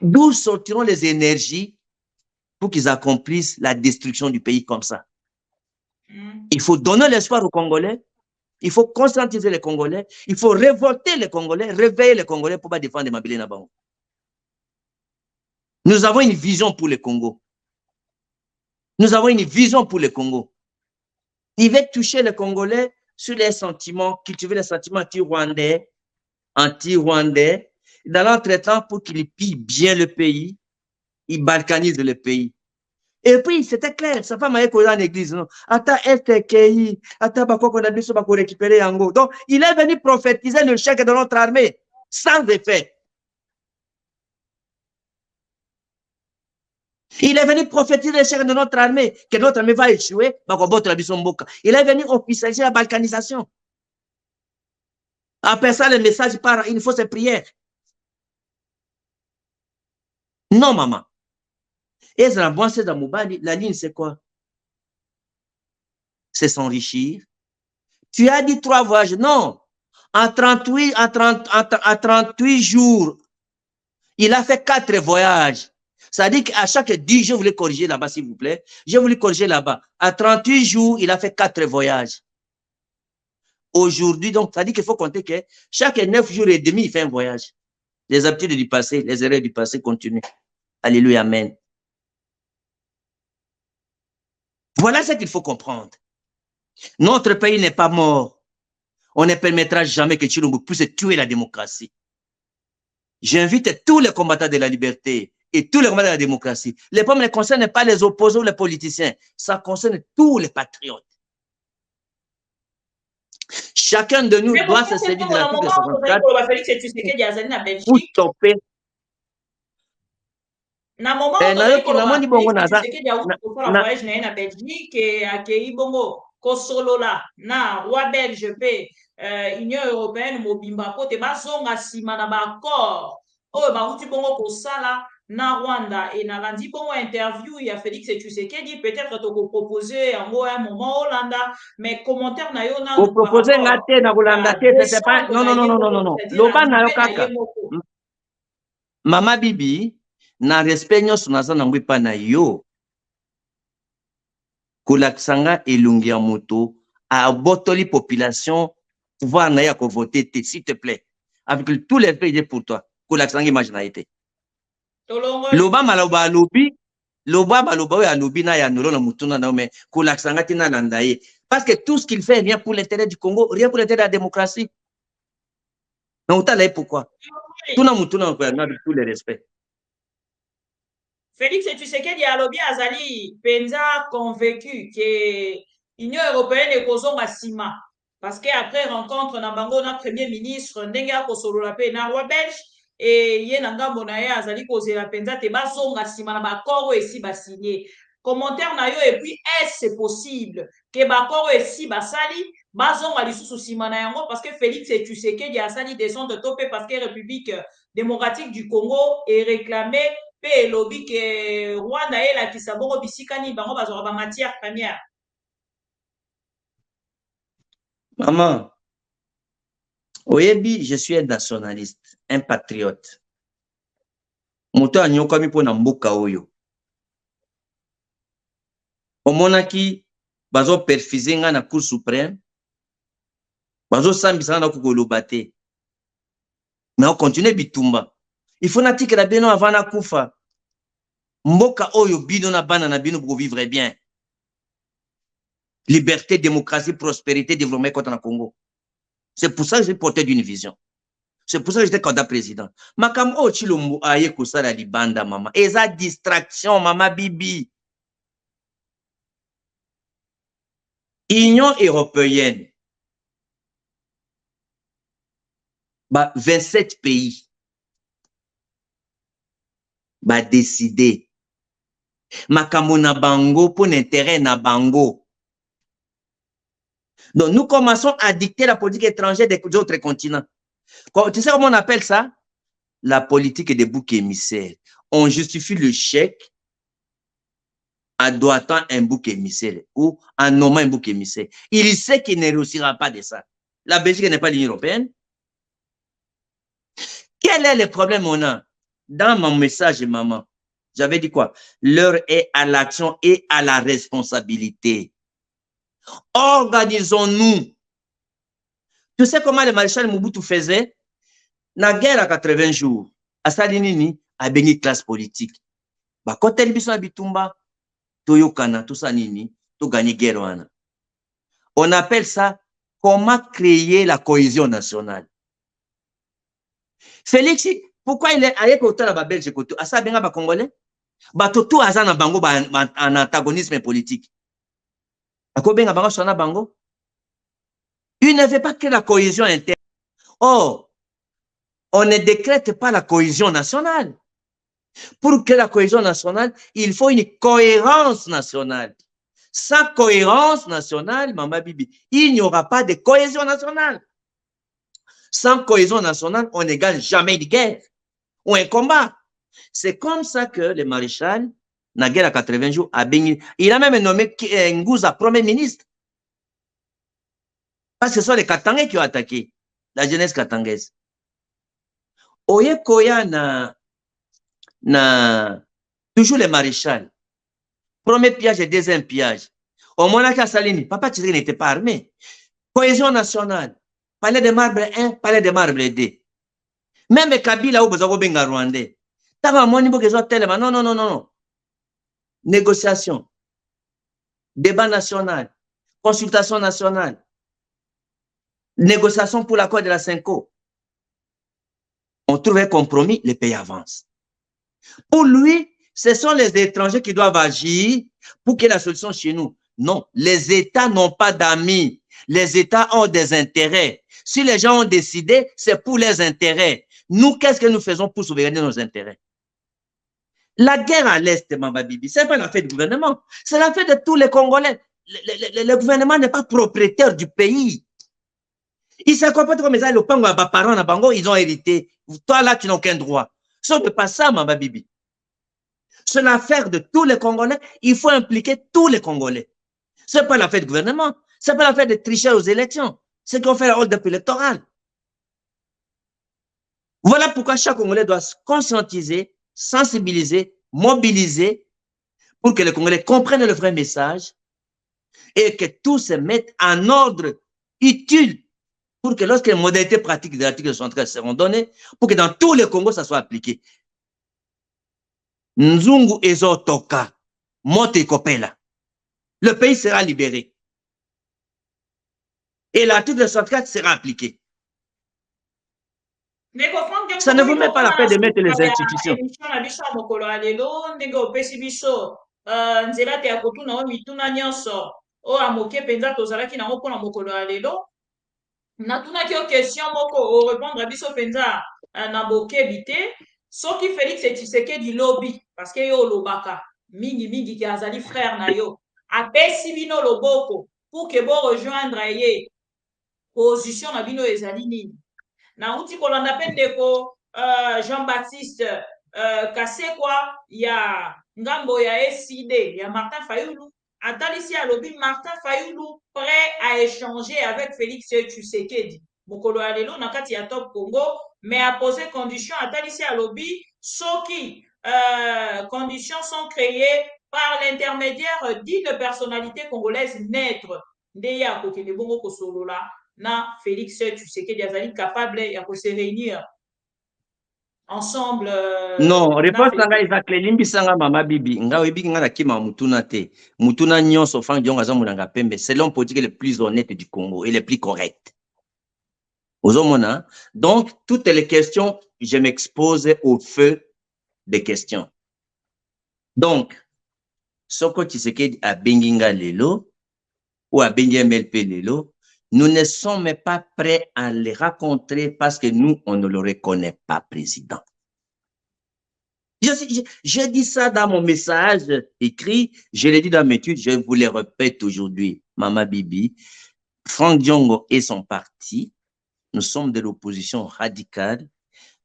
d'où sortiront les énergies pour qu'ils accomplissent la destruction du pays comme ça. Il faut donner l'espoir aux Congolais. Il faut conscientiser les Congolais. Il faut révolter les Congolais, réveiller les Congolais pour pas défendre Mabile Nabango. Nous avons une vision pour le Congo. Nous avons une vision pour le Congo. Il veut toucher les Congolais sur les sentiments, cultiver les sentiments anti-rwandais, dans l'entretemps pour qu'ils pillent bien le pays, ils balkanisent le pays. Et puis, c'était clair, sa femme avait causé en église, non? Ata FTKI, ata bako qu'on a dit, bako récupérer Yango. Donc, il est venu prophétiser le chèque de notre armée, sans effet. Il est venu prophétiser l'échec de notre armée, que notre armée va échouer. Il est venu officialiser la balkanisation. Après ça, le message part, il faut ses prières. Non, maman. Et la ligne, c'est quoi? C'est s'enrichir. Tu as dit 3 voyages. Non. En 38 jours, il a fait 4 voyages. Ça dit qu'à chaque 10 jours, je voulais corriger là-bas, s'il vous plaît. Je voulais corriger là-bas. À 38 jours, il a fait 4 voyages. Aujourd'hui, donc, ça dit qu'il faut compter que chaque 9 jours et demi, il fait un voyage. Les habitudes du passé, les erreurs du passé continuent. Alléluia, amen. Voilà ce qu'il faut comprendre. Notre pays n'est pas mort. On ne permettra jamais que Tshilombo puisse tuer la démocratie. J'invite tous les combattants de la liberté et tous les combattants de la démocratie. Les problèmes ne concernent pas les opposants ou les politiciens. Ça concerne tous les patriotes. Chacun de nous doit se servir de l'article 64 pour stopper. Na moment kosolola na roi belge pe Union européenne mobimba ko te bazonga sima na ba accord oyo bauti bongo kosala na Rwanda et na landi bongo interview ya Félix Tshisekedi peut-être to ko proposer yango un moment Hollanda mais commentaire na yo na ko proposer ngate na Hollanda te c'est pas non loba na yo kaka mama bibi na respect nyonso naza nango epa na yo kolakisanga elongi ya moto abotoli population pouvoir na ya ko voter s'il te plaît avec tous les pays pour toi kolakisanga image na été loba maloba alobi loba baloba oyo alobi na ya nolo na mutuna na mais kolakisanga tina landa ye parce que tout ce qu'il fait rien pour l'intérêt du Congo, rien pour l'intérêt de la démocratie. Donc tu là pourquoi tout na mutuna na avec tous les respects. Félix Tshisekedi alobi azali penza convaincu que l'Union européenne est kozonga sima parce que après rencontre na bango na premier ministre ndenge akosolola pe na roi belge et ye na ngambo na ye azali kozela penza te bazonga sima na bakoro esi basigné commentaire na yo et puis est-ce possible que bakoro esi basali bazonga lisusu sima na yango parce que Félix Tshisekedi asali descendre topé parce que République démocratique du Congo est réclamée pe lobi ke Rwanda elakisa bongo bisikani bango bazwa ba matière première. Maman, oyebi, je suis un nationaliste, un patriote. Moto anyokomi po na mboka oyo. Omonaki bazo perfiser nga na Cour suprême. Bazo sambisa na kokoloba te. Mais on continue bitumba. Il faut natika la beno avant na kufa. Mboka oyo bino na bana na bino pour vivre bien. Liberté, démocratie, prospérité, développement contre le Congo. C'est pour ça que j'ai porté d'une vision. C'est pour ça que j'étais candidat président. Makam o Tshilombo aye kosala libanda mama. Eza distraction mama bibi. Union européenne. 27 pays. Décider. Makambo na bango pour l'intérêt na bango. Donc, nous commençons à dicter la politique étrangère des autres continents. Tu sais comment on appelle ça? La politique des boucs émissaires. On justifie le chèque en doigtant un bouc émissaire ou en nommant un bouc émissaire. Il sait qu'il ne réussira pas de ça. La Belgique n'est pas l'Union européenne. Quel est le problème on a? Dans mon message, maman, j'avais dit quoi? L'heure est à l'action et à la responsabilité. Organisons-nous. Tu sais comment le maréchal Mobutu faisait? La guerre à 80 jours. À Salinini, à béni classe politique. Quand elle biso bitumba, toyokana, tout ça nini, to gagner guerre. On appelle ça comment créer la cohésion nationale. Félix, pourquoi il est allé côté la Belge côté? À ça benga ba Congolais? Ba toto azana bango en antagonisme politique. Il ne veut pas que la cohésion interne. Or, on ne décrète pas la cohésion nationale. Pour que la cohésion nationale, il faut une cohérence nationale. Sans cohérence nationale, Mama Bibi, il n'y aura pas de cohésion nationale. Sans cohésion nationale, on n'égale jamais une guerre ou un combat. C'est comme ça que le maréchal, la guerre à 80 jours, il a même nommé Ngouza premier ministre. Parce que ce sont les Katangais qui ont attaqué la jeunesse katangaise. Oye Koya toujours les maréchals. Premier pillage et deuxième pillage. Au moins, là, Salini, Papa Tshisekedi n'était pas armé. Cohésion nationale. Palais de marbre 1, palais de marbre 2. Même Kabila ou Bozago Benga Rwandais. Tava moni bo kezo telema. Non, non, non, non. Négociation. Débat national. Consultation nationale. Négociation pour l'accord de la Cinco. On trouve un compromis, les pays avancent. Pour lui, ce sont les étrangers qui doivent agir pour qu'il y ait la solution chez nous. Non, les États n'ont pas d'amis. Les États ont des intérêts. Si les gens ont décidé, c'est pour leurs intérêts. Nous, qu'est-ce que nous faisons pour sauvegarder nos intérêts? La guerre à l'Est, Mamba Bibi, ce n'est pas l'affaire du gouvernement. C'est l'affaire de tous les Congolais. Le gouvernement n'est pas propriétaire du pays. Il se comporte comme ça, les parents, ils ont hérité. Toi, là, tu n'as aucun droit. Ce n'est pas ça, Mamba Bibi. C'est l'affaire de tous les Congolais. Il faut impliquer tous les Congolais. Ce n'est pas l'affaire du gouvernement. Ce n'est pas l'affaire de tricher aux élections. C'est qu'on fait la hold-up électorale. Voilà pourquoi chaque Congolais doit se conscientiser, sensibiliser, mobiliser pour que les Congolais comprennent le vrai message et que tous se mettent en ordre utile pour que lorsque les modalités pratiques de l'article 73 seront données, pour que dans tous les Congos, ça soit appliqué. Nzungu ezotoka, mote kopela. Le pays sera libéré. Et l'article 64 sera appliqué. Ça ne vous met pas la peine de mettre les institutions. Natuna ki question moko répondre à biso penza na bokebi te soki Félix Tshisekedi lobby parce que yo lobaka mingi ki azali frère na yo apesi bino loboko pour que bo rejoindre ye position na bino ezali nini na uti kolanda pe ndeko Jean-Baptiste Kasekwa ya ngambo ya SID ya Martin Fayulu Atalisi a lobby Martin Fayulu prêt à échanger avec Félix Tshisekedi. Mokolo alelo na kati ya Top Congo, mais a posé condition Atalisi a lobby ceux qui conditions sont créées par l'intermédiaire d'une personnalité congolaise neutre. Ndeya kokende bongo kosolola na Félix Tshisekedi azali capable ya ko se réunir ensemble. Non, réponse à Isaac Limbi Sanga Mama Bibi. Nga webi nga na kima mutuna te. Mutuna nyonso fang dionga za mulanga pembe. C'est l'homme politique le plus honnête du Congo et le plus correct. Ozomona. Donc, toutes les questions, je m'expose au feu des questions. Donc, Soko Tshisekedi a Benginga Lelo ou a Bengi MLP Lelo, nous ne sommes pas prêts à les rencontrer parce que nous, on ne le reconnaît pas, président. Je dis ça dans mon message écrit, je l'ai dit dans mes études, je vous le répète aujourd'hui, Mama Bibi, Franck Diongo et son parti, nous sommes de l'opposition radicale,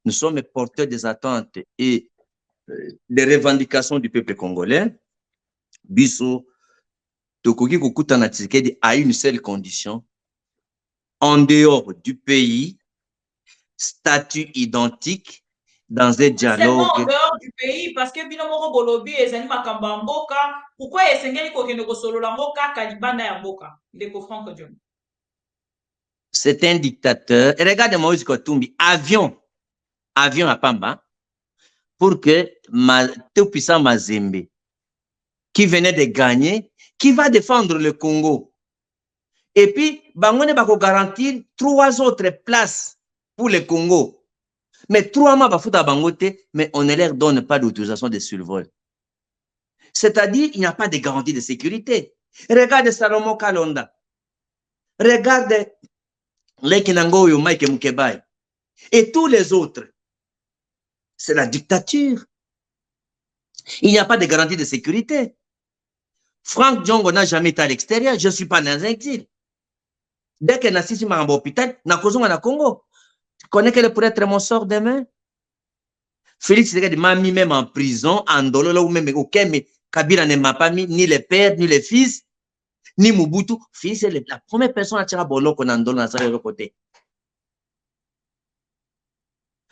nous sommes porteurs des attentes et des revendications du peuple congolais. Biso, Tokoki Kokutana Tshisekedi a une seule condition, en dehors du pays, statut identique, dans un dialogue. C'est en dehors du pays parce que Binomoro Bolobi et Zani Makamba Mboka, pourquoi est-ce que Kokene Kosolo la Mboka, Kalibanda ya Mboka, Ndeko Franck Diongo? C'est un dictateur. Et regarde Moïse Kotumbi, avion à Pamba, pour que tout puissant Mazembe, qui venait de gagner, qui va défendre le Congo. Et puis, Bangone va garantir 3 autres places pour le Congo. Mais 3 mois, mais on ne leur donne pas d'autorisation de survol. C'est-à-dire, il n'y a pas de garantie de sécurité. Regarde Salomon Kalonda. Regarde Lekinangoyo, Mike Mukebai. Et tous les autres. C'est la dictature. Il n'y a pas de garantie de sécurité. Franck Diongo n'a jamais été à l'extérieur. Je ne suis pas dans un exil. Dès que Nassisi m'a renvoyé à l'hôpital, na kozonga na Congo. Tu connais quel pourrait être mon sort demain? Félix Tshisekedi m'a mis même en prison, en Ndolo, là où même aucun, mais Kabila ne m'a pas mis, ni les pères, ni les fils, ni Mobutu. Félix est la première personne à tirer Boloko dans Ndolo, dans le côté.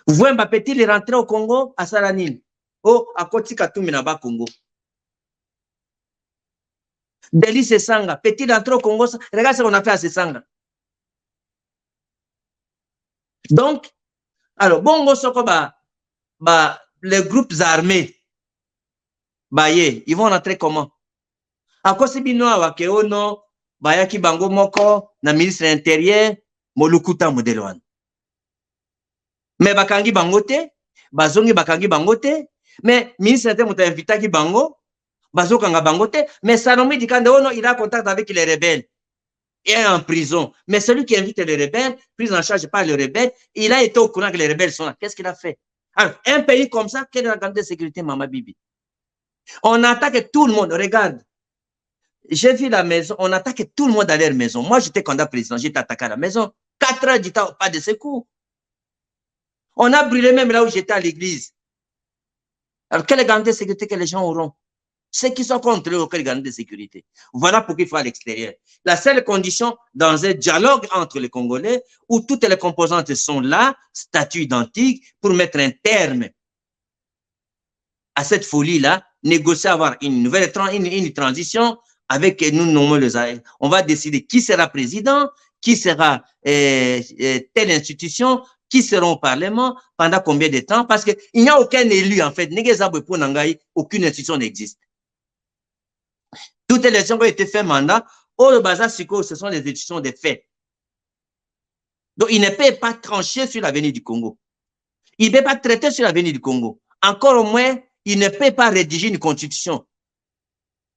Vous voyez Mbappé, il est rentré au Congo, à Salanine. Oh, à Koti Katoumi, na Congo. Delis Sesanga, petit rentré au Congo, regarde ce qu'on a fait à Sesanga. Donc, alors, bongo soko les groupes armés, ils vont rentrer comment? À quoi c'est bino awake ono, bayaki bango moko, na ministre intérieur, molukuta modelwan. Mais bakangi bangote, bazongi bakangi bangote, mais ministre intérieur mota invitaki bango, bazokanga bangote, mais Salomé Dikande ono, il a contact avec les rebelles. Il est en prison. Mais celui qui invite les rebelles, pris en charge par les rebelles, il a été au courant que les rebelles sont là. Qu'est-ce qu'il a fait? Alors, un pays comme ça, quelle est la grande sécurité, Maman Bibi? On attaque tout le monde. Regarde. J'ai vu la maison, on attaque tout le monde à leur maison. Moi, j'étais candidat président, j'étais attaqué à la maison. 4 heures du temps, pas de secours. On a brûlé même là où j'étais à l'église. Alors, quelle grande sécurité que les gens auront? Ceux qui sont contre eux, aucune garantie de sécurité. Voilà pourquoi il faut à l'extérieur. La seule condition dans un dialogue entre les Congolais, où toutes les composantes sont là, statut identique, pour mettre un terme à cette folie-là, négocier, avoir une nouvelle une transition avec nous nommons les AE. On va décider qui sera président, qui sera telle institution, qui seront au Parlement, pendant combien de temps, parce qu'il n'y a aucun élu, en fait. Aucune institution n'existe. Toutes les élections qui ont été faites mandat, au Baza Siko, ce sont des institutions de fait. Donc, il ne peut pas trancher sur l'avenir du Congo. Il ne peut pas traiter sur l'avenir du Congo. Encore au moins, il ne peut pas rédiger une constitution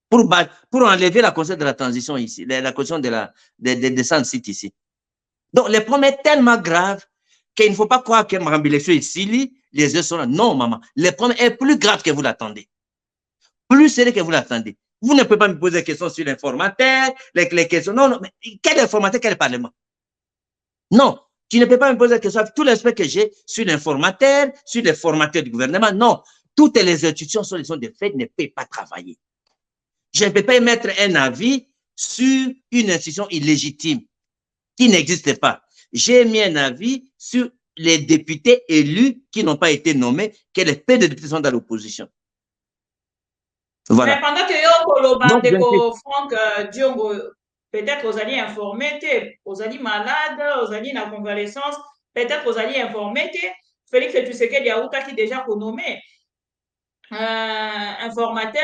pour enlever la condition de la transition ici, la condition de San-Site ici. Donc, le problème est tellement grave qu'il ne faut pas croire que Mme Bilesso est ici, les yeux sont là. Non, maman, le problème est plus grave que vous l'attendez. Plus sérieux que vous l'attendez. Vous ne pouvez pas me poser des questions sur l'informateur, les questions. Non, non, mais quel informateur, quel parlement? Non, tu ne peux pas me poser des questions avec tout l'aspect que j'ai sur l'informateur, sur les formateurs du gouvernement. Non, toutes les institutions sont de fait ne peuvent pas travailler. Je ne peux pas émettre un avis sur une institution illégitime qui n'existe pas. J'ai mis un avis sur les députés élus qui n'ont pas été nommés, que les peu de députés sont dans l'opposition. Voilà. Mais pendant que yo Franck Diongo, peut-être vous allez informer, vous allez malade, vous allez en convalescence, peut-être vous allez informer, Félix Tshisekedi a qui déjà renommé informateur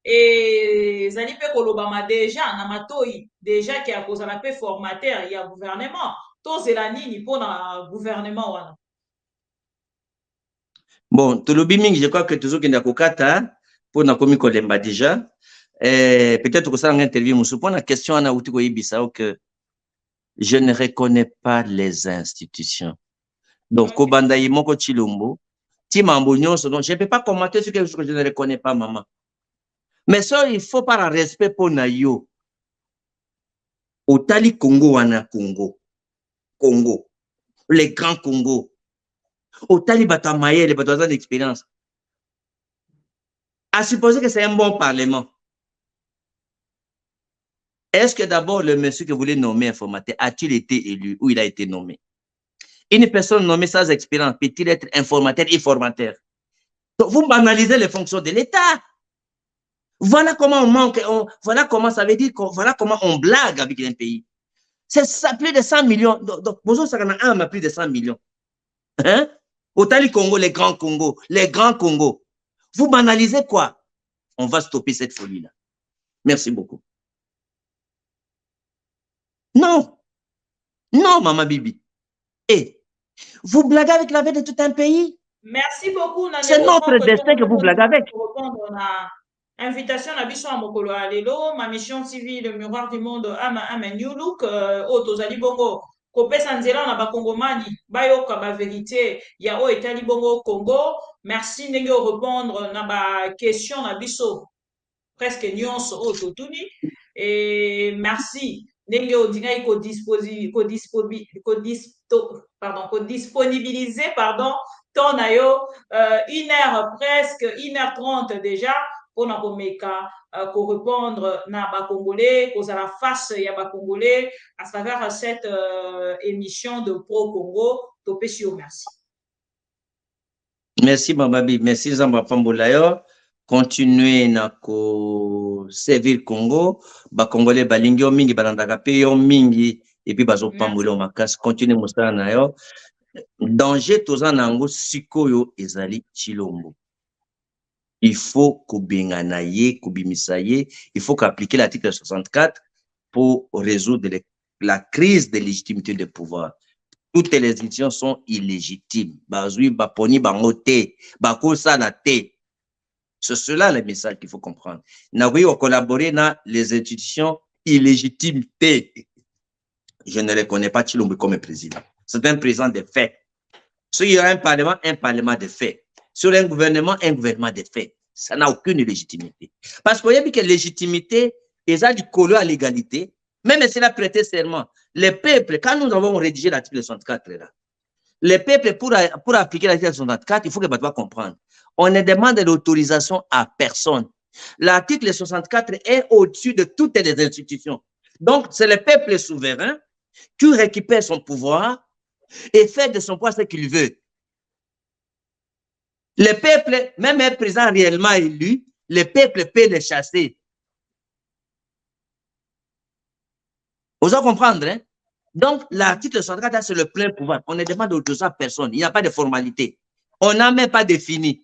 et Zali pe kolobama déjà na matoi déjà qui a causé la paix formateur il y a gouvernement to zelani ni pour na gouvernement wana. Bon, tolobi mingi je crois que toujours qui n'a kokata pour na komi kolemba déjà. Peut-être que ça en interview musu pour la question ana uti ko yibisa que je ne reconnais pas les institutions. Donc ko banda yimoko chilombo ti mambo nyonso donc je ne peux pas commenter sur quelque chose que je ne reconnais pas maman. Mais ça il faut par respect pour na yo. Otali Congo wana Congo. Congo. Les grands Congo. Otali batamaye les batazan d'expérience. À supposer que c'est un bon parlement. Est-ce que d'abord le monsieur que vous voulez nommer informateur a-t-il été élu ou il a été nommé? Une personne nommée sans expérience peut-il être informateur et formateur? Donc vous banalisez les fonctions de l'État. Voilà comment on manque, voilà comment ça veut dire, voilà comment on blague avec un pays. C'est ça, plus de 100 millions. Donc, bonjour, ça en a un, mais plus de 100 millions. Hein? Otali Congo, les grands Congo, les grands Congo. Vous banalisez quoi? On va stopper cette folie-là. Merci beaucoup. Non. Non, Maman Bibi. Et vous blaguez avec la vie de tout un pays? Merci beaucoup. C'est notre destin que vous blaguez avec. Invitation à Bichon Mokolo Alelo, ma mission TV, le miroir du monde, ama new look, Tozali Bongo. Kopesa nzela na bakongomani bayoka ba vérité ya o etali bongo Congo merci ndenge répondre na ba question na biso presque nyonso o totuni et merci ndenge odingai disponibiliser pardon ton na yo 1h presque 1h30 déjà pour na komeka ko répondre na ba congolais kozala face ya ba congolais à travers cette émission de Pro Congo topesi yo merci. Merci Mababi, merci Zamba Pambola yo. Continuer na ko servir Congo, ba Congolais balingi yo mingi balandaka pe yo mingi et puis bazo pambola yo makasi. Continuer mosala na yo. Danger toza nango sikoyo ezali Chilombo. Il faut kobengana ye, kobimisa ye, il faut qu'appliquer l'article 64 pour résoudre la crise de légitimité de pouvoir. Toutes les institutions sont illégitimes. Bazui, baponi, bangote, bakosa na te. C'est cela le message qu'il faut comprendre. Nous avons collaboré dans les institutions illégitimes. Je ne reconnais pas Chilombo comme président. C'est un président de fait. S'il y a un parlement de fait. Sur un gouvernement de fait. Ça n'a aucune légitimité. Parce qu'il y a que légitimité, et ça du collège à l'égalité, même si c'est prêté serment, les peuples, quand nous avons rédigé l'article 64 là, les peuples, pour appliquer l'article 64, il faut que vous comprendre. On ne demande l'autorisation à personne. L'article 64 est au-dessus de toutes les institutions. Donc, c'est le peuple souverain qui récupère son pouvoir et fait de son pouvoir ce qu'il veut. Le peuple, même un président réellement élu, le peuple peut le chasser. Vous allez comprendre, hein? Donc, l'article 64, c'est le plein pouvoir. On ne demande d'autorisation à personne. Il n'y a pas de formalité. On n'a même pas défini.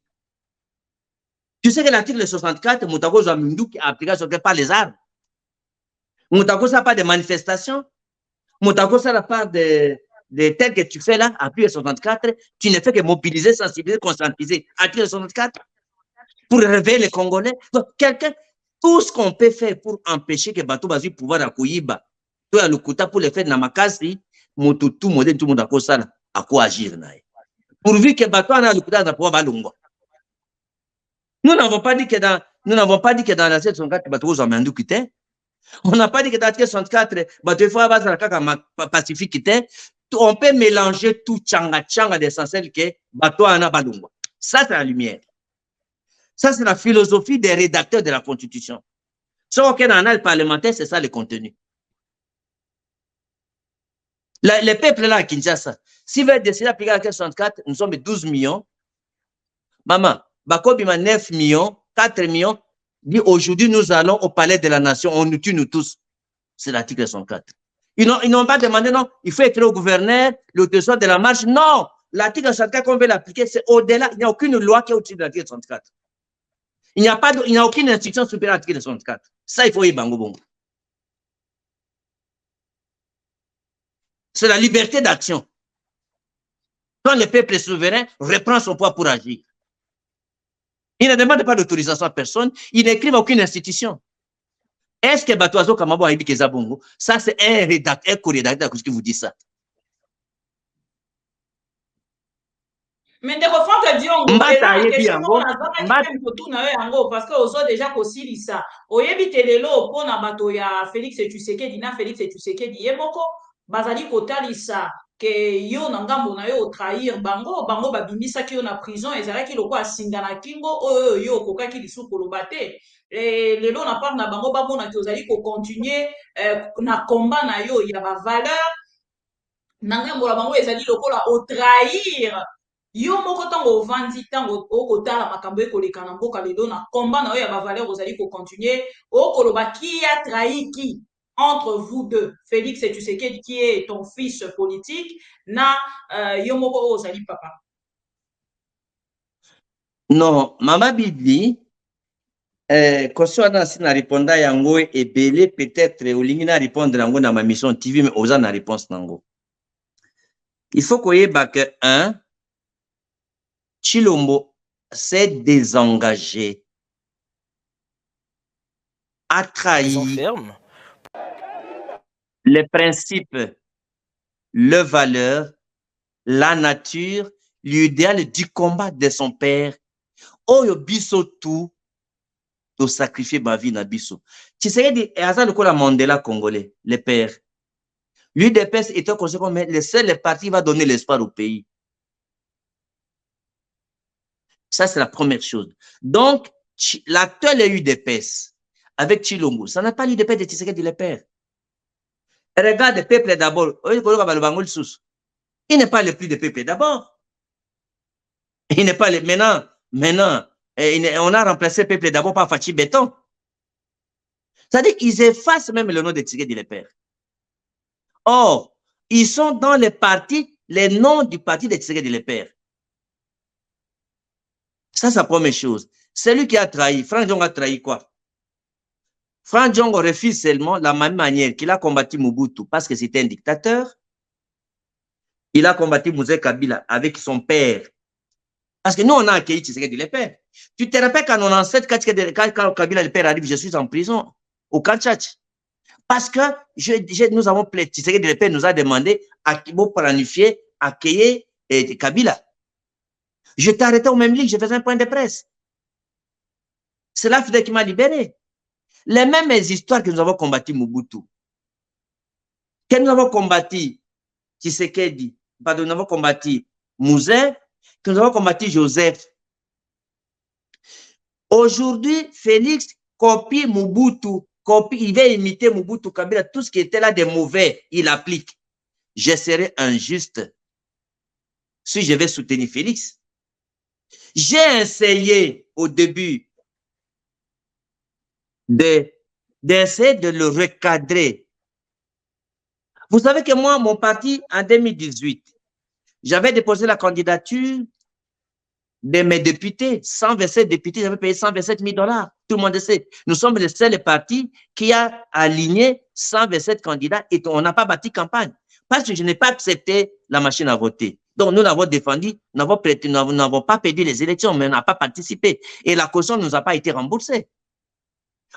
Tu sais que l'article 64, Moutako Zamindu qui est appliqué sur pas les armes. Moutako, ça n'a pas de manifestation. Moutako, ça n'a pas de tel que tu fais là, article 64, tu ne fais que mobiliser, sensibiliser, conscientiser. Article 64, pour réveiller les Congolais. Donc, tout ce qu'on peut faire pour empêcher que Bato Bazi pouvoir accueillir, tout le kouta pour le faire dans Makasi, tout le monde a quoi ça, à quoi agir. Pourvu que Bato a le kouta dans pouvoir balungo. Nous n'avons pas dit que dans la 64, Bato Zamandu quittait. On n'a pas dit que dans la 64, Bato faut pacifique quittait. On peut mélanger tout tchanga d'essentiel que Bato a balungo. Ça, c'est la lumière. Ça, c'est la philosophie des rédacteurs de la Constitution. Ce qu'on a dans le parlementaire, c'est ça le contenu. Les peuples là à Kinshasa, s'ils veulent décider d'appliquer l'article 64, nous sommes 12 millions. Maman, Bakobima 9 millions, 4 millions. Dit aujourd'hui, nous allons au palais de la nation, on nous tue nous tous. C'est l'article 64. Ils n'ont pas demandé, non, il faut écrire au gouverneur, l'autorisation de la marche. Non, l'article 64 qu'on veut l'appliquer, c'est au-delà. Il n'y a aucune loi qui est au-dessus de l'article 64. Il n'y a aucune institution supérieure à l'article 64. Ça, il faut y bango bongo. C'est la liberté d'action. Quand le peuple souverain reprend son pouvoir pour agir. Il ne demande pas d'autorisation à personne, il n'écrive aucune institution. Est-ce que Batoazo Kamabo a dit que Zabongo, ça c'est un rédacteur, un co-rédacteur qui vous dit ça? Mais de refondre Diongo, parce que aux autres déjà possible ça. Oyebite lelo pona bato ya Félix Tshisekedi na Félix Tshisekedi yemoko bazali kotalisa que yo na ngambo na yo trahir bango babimisa ki yo na prison ezalaki loko asinga na kingo yo kokaki lisuku lobate lelo na part na bango bamona ki ozali ko continuer na combat na yo ya ba valeur na ngambo la bango ezali lokola o trahir yo moko tango ovandi tango okotala makambo ekoleka na mboka lelo na combat na yo ya ba valeur ozali ko continuer okoloba ki ya trahiki entre vous deux, Félix Tshisekedi qui est ton fils politique, na Yomoko Ozali papa. Non, Mama Bibi, quand on a répondu à Yango et belé peut-être Olingi na répondre à Yango dans ma mission TV, mais Oza na réponse Nango. Il faut qu'on y ait que Chilombo s'est désengagé, a trahi les principes, les valeurs, la nature l'idéal du combat de son père. Oyo biso tout, de sacrifier ma vie na biso. Tu sais, le Mandela congolais, le père. L'UDPS était considéré comme le seul parti qui va donner l'espoir au pays. Ça, c'est la première chose. Donc, l'actuel UDPS, avec Chilombo, ça n'a pas l'UDPS de Tshisekedi le père. Regarde le peuple d'abord. Il n'est pas le plus de peuple d'abord. Il n'est pas le... Maintenant, on a remplacé le peuple d'abord par Fachi Béton. C'est-à-dire qu'ils effacent même le nom de Tshisekedi le père. Or, ils sont dans les partis, les noms du parti de Tshisekedi le père. Ça, c'est la première chose. C'est lui qui a trahi. Franck Diongo a trahi quoi? Franck Diongo refuse seulement la même manière qu'il a combattu Mobutu parce que c'était un dictateur. Il a combattu Mouzé Kabila avec son père. Parce que nous, on a accueilli Tshisekedi le père. Tu te rappelles qu'en 97, quand Kabila le père arrive, je suis en prison au Kanchach. Parce que nous avons plaidé, Tshisekedi le père nous a demandé à planifier, accueillir Kabila. Je t'ai arrêté au même lit, je faisais un point de presse. C'est la Fidel qui m'a libéré. Les mêmes histoires que nous avons combattu Mobutu, que nous avons combattu Tshisekedi, pardon, nous avons combattu Mouzé, que nous avons combattu Joseph. Aujourd'hui, Félix copie Mobutu, il va imiter Mobutu Kabila, tout ce qui était là de mauvais, il applique. Je serai injuste si je vais soutenir Félix. J'ai essayé au début d'essayer de le recadrer. Vous savez que moi, mon parti, en 2018, j'avais déposé la candidature de mes députés, 127 députés, j'avais payé 127 000 $. Tout le monde sait. Nous sommes le seul parti qui a aligné 127 candidats et on n'a pas bâti campagne. Parce que je n'ai pas accepté la machine à voter. Donc, nous l'avons défendu, nous n'avons pas perdu les élections, mais on n'a pas participé. Et la caution ne nous a pas été remboursée.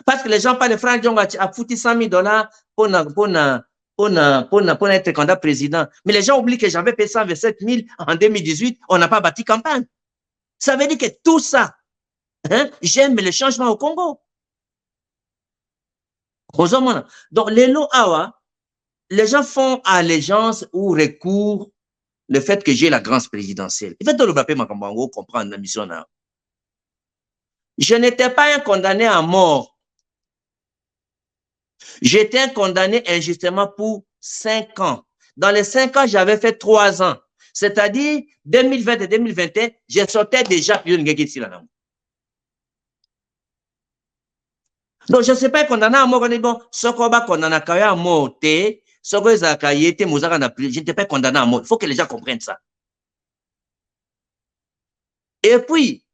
Parce que les gens parlent de Franck Diongo a foutu 100 000 $ pour être candidat président. Mais les gens oublient que j'avais payé 127 000 en 2018, on n'a pas bâti campagne. Ça veut dire que tout ça, hein, j'aime le changement au Congo. Donc, les lots awa, les gens font allégeance ou recours le fait que j'ai la grâce présidentielle. Il fait tout le papier, ma comprendre la mission là. Je n'étais pas un condamné à mort. J'étais condamné injustement pour 5 ans. Dans les 5 ans, j'avais fait 3 ans. C'est-à-dire, 2020 et 2021, je sortais déjà plus de ici là. Donc, je ne sais pas condamné à mort. On est bon, ce qu'on va condamner à mort, je n'étais pas condamné à mort. Il faut que les gens comprennent ça. Et puis,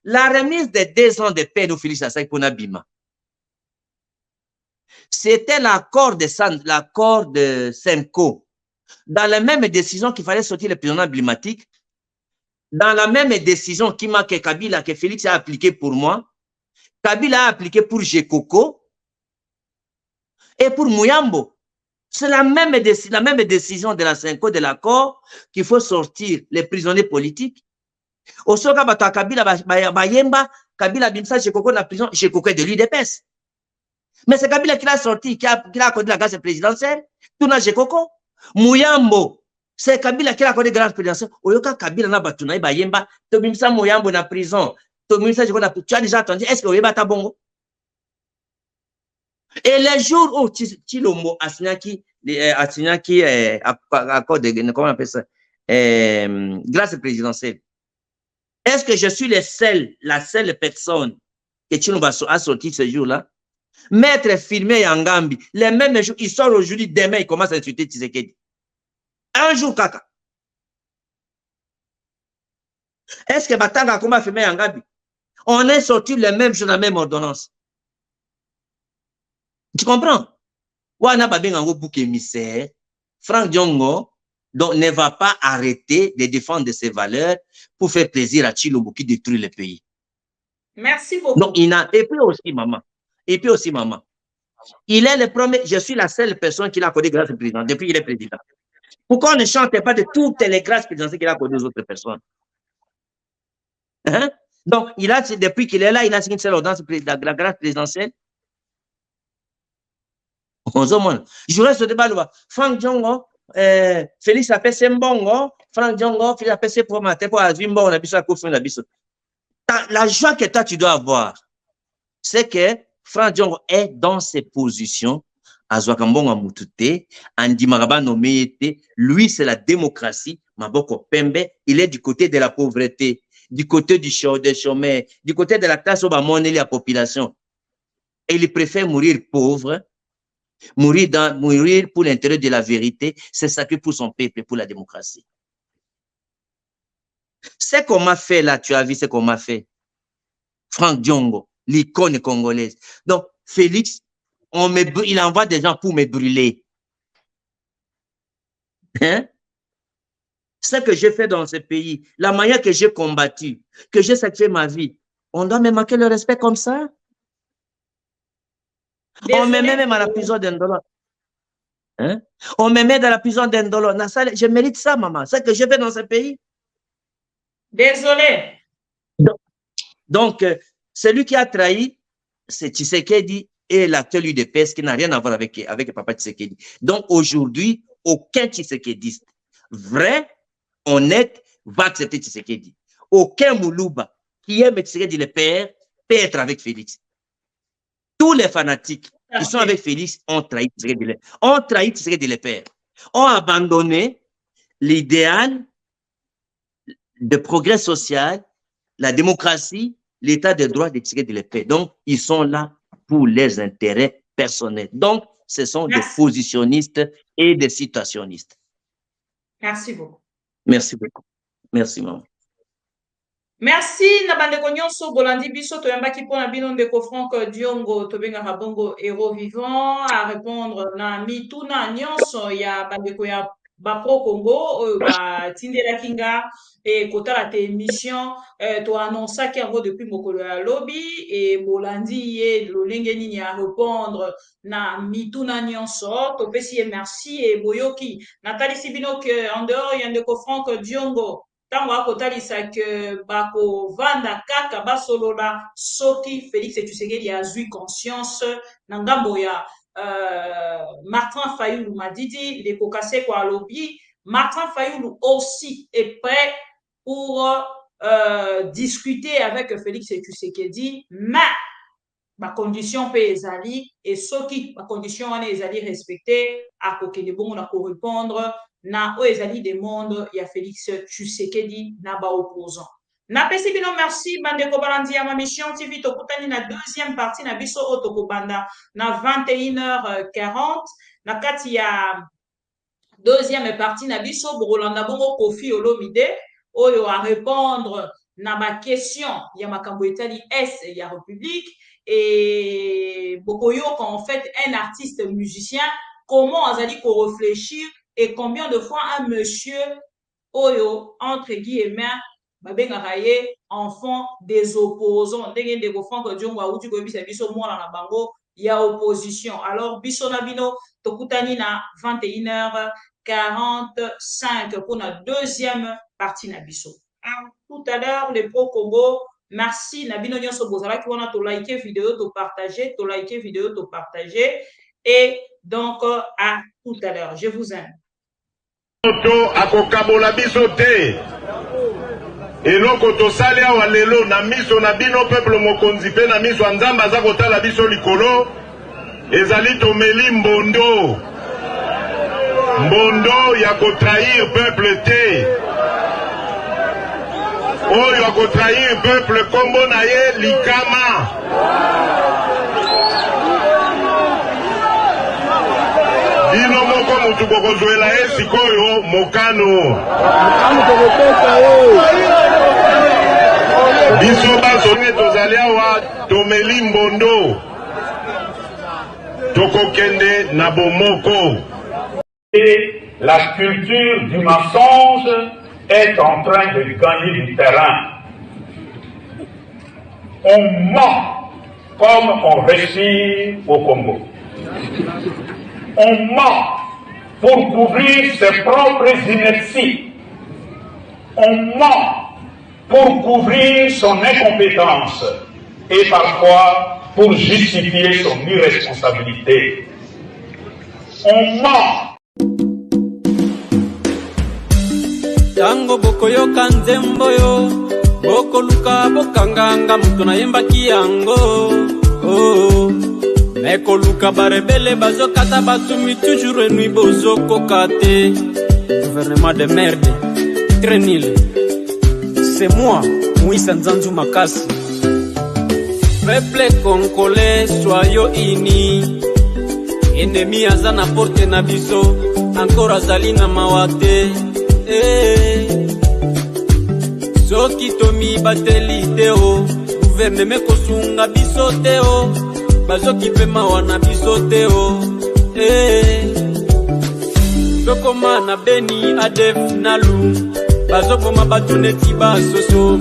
la remise des 2 ans de paix de Félix Assaï pour Nabima, c'était l'accord de Senko. Dans la même décision qu'il fallait sortir les prisonniers emblématiques, dans la même décision que Kabila, que Félix a appliqué pour moi, Kabila a appliqué pour Jekoko et pour Mouyambo. C'est la même décision de la Senko, de l'accord, qu'il faut sortir les prisonniers politiques. Au soka bato Kabila bayemba, Kabila bimsa Jekoko na prison, Jekoko est de l'UDPS. Mais c'est Kabila qui l'a sorti, qui a accordé la grâce présidentielle, tout na Jekoko. Mouyambo, c'est Kabila qui a accordé la grâce présidentielle. Oyoka Kabila na batuna bayemba, to bimsa Mouyambo na prison, to bimsa Jekoko na prison. Tu as déjà entendu, est-ce que Oyeba ta bongo? Et les jours où Chilombo Asinyaki accord de, comment on appelle ça, grâce présidentielle, est-ce que je suis la seule personne que Chilombo a sorti ce jour-là? Maître Firmé Yangambi, les mêmes jours, il sort aujourd'hui, demain, il commence à insulter Tshisekedi. Un jour, kaka. Est-ce que Batanga comment Firmé Yangambi? On est sorti le même jour, la même ordonnance. Tu comprends? Wana babengango bouc émissaire, Franck Diongo, donc ne va pas arrêter de défendre ses valeurs pour faire plaisir à Chilombo qui détruit le pays. Merci beaucoup. Donc, et puis aussi, maman, il est le premier, je suis la seule personne qui l'a accordé grâce au président, depuis qu'il est président. Pourquoi on ne chante pas de toutes les grâces présidentielles qu'il a accordées aux autres personnes? Hein? Donc, depuis qu'il est là, il a signé cette ordonnance de la grâce présidentielle. Je reste au débat. Franck Diongo, Félix Apesse Mbongo, Franck Diongo, Félix Apesse pour mater pour Azimbo, on a besoin de la joie que toi tu dois avoir, c'est que Franck Diongo est dans ses positions. Azwakambonga Mutute, Andi Maraba nommé, lui c'est la démocratie, Maboko Pembe, il est du côté de la pauvreté, du côté du chômeur, du côté de la classe où va monter la population. Et il préfère mourir pauvre, mourir pour l'intérêt de la vérité, c'est sacré pour son peuple et pour la démocratie. C'est qu'on m'a fait là, tu as vu ce qu'on m'a fait. Franck Diongo, l'icône congolaise. Donc, Félix, il envoie des gens pour me brûler. Hein? Ce que j'ai fait dans ce pays, la manière que j'ai combattu, que j'ai sacrifié ma vie, on doit me manquer le respect comme ça? On me met même à la prison d'Indolo. Hein? On me met dans la prison d'Indolo. Je mérite ça, maman. Ce que j'ai fait dans ce pays. Désolé. Donc, celui qui a trahi, c'est Tshisekedi et l'acteur UDPS qui n'a rien à voir avec Papa Tshisekedi. Donc, aujourd'hui, aucun Tshisekediste vrai, honnête, va accepter Tshisekedi. Aucun Moulouba qui aime Tshisekedi le père peut être avec Félix. Tous les fanatiques qui sont avec Félix ont trahi Tshisekedi le père. Ont abandonné l'idéal de progrès social, la démocratie, l'état de droit de Tshisekedi le père. Donc, ils sont là pour les intérêts personnels. Donc, ce sont des positionnistes et des situationnistes. Merci beaucoup. Merci beaucoup. Merci, maman. Merci Nabandeko Nyonso Bolandi Biso toyambaki pona bino ndeko Franck Diongo tobenga bongo héros vivant à répondre na mituna nyonso ya bandeko ya Bapro Congo oyo batindelaki nga et kotala te émission to annonçaki yango depuis mokolo ya lobi et bolandi ye lolenge nini ya répondre na mituna nyonso topesi ye merci et boyoki natalisi bino que en dehors ya ndeko Franck Diongo tango akotalisa ke bako vanda kaka basolola soki Félix Tshisekedi azwi conscience na ngambo ya Martin Fayulu Madidi ndeko Kaseko alobi Martin Fayulu aussi est prêt pour discuter avec Félix Tshisekedi mais ba condition pe ezali et soki ba condition wana ezali respecté akokende bongo na ko répondre na o ezali demande ya Félix Tshisekedi na ba opposant. Na pesi bino merci bandeko balandi ya ma mission TV tokutani na deuxième partie na biso otoko banda na 21h40 na kati ya deuxième partie na biso Rolanda bongo Kofi Olomide oyo a répondre na ba question ya makambo etali est ya République et Bokoyo quand en fait un artiste musicien comment azali ko réfléchir et combien de fois un monsieur oyo entre guillemets babengaka ye enfant des opposants ndenge ndeko Franck Diongo auti koyebisa biso mwana na bango ya opposition alors biso na bino tokutani na 21h45 pour la deuxième partie na biso. Tout à l'heure les pro Congo merci na bino nyonso bozalaki wana to liker vidéo to partager et donc à tout à l'heure je vous aime. Akokabola biso te eloko tosali awa lelo na miso na bino peuple mokonzi pe na miso ya Nzambe aza kotala biso likolo ezali tomeli mbondo ya kotrahir peuple te oyo akotrahir peuple kombo na ye likama bino moko mutu bokozwela ye sikoyo mokano biso basone tozali awa tomeli mbondo tokokende na bomoko. Et la culture du mensonge est en train de gagner du terrain. On ment comme on réussit au Congo. On ment pour couvrir ses propres inerties. On ment pour couvrir son incompétence et parfois pour justifier son irresponsabilité. On ment. Tango bokoyoka nzembo yo bokoluka bokanganga mutu nayembaki yango mekoluka barebele bazokata batumi toujours nuit bozokoka te. Gouvernement de merde, très nul. C'est moi, Moïse Nzanzu Makasi. Peuple congolais, soyons unis. Ennemi aza na porte na biso, encore azali na mawate. Soki tomi bateli teo, gouvernement kosunga biso teo, bazoki pe mawana biso teo. Tokoma na Beni Adef Nalu, bazoboma batu neti basoso.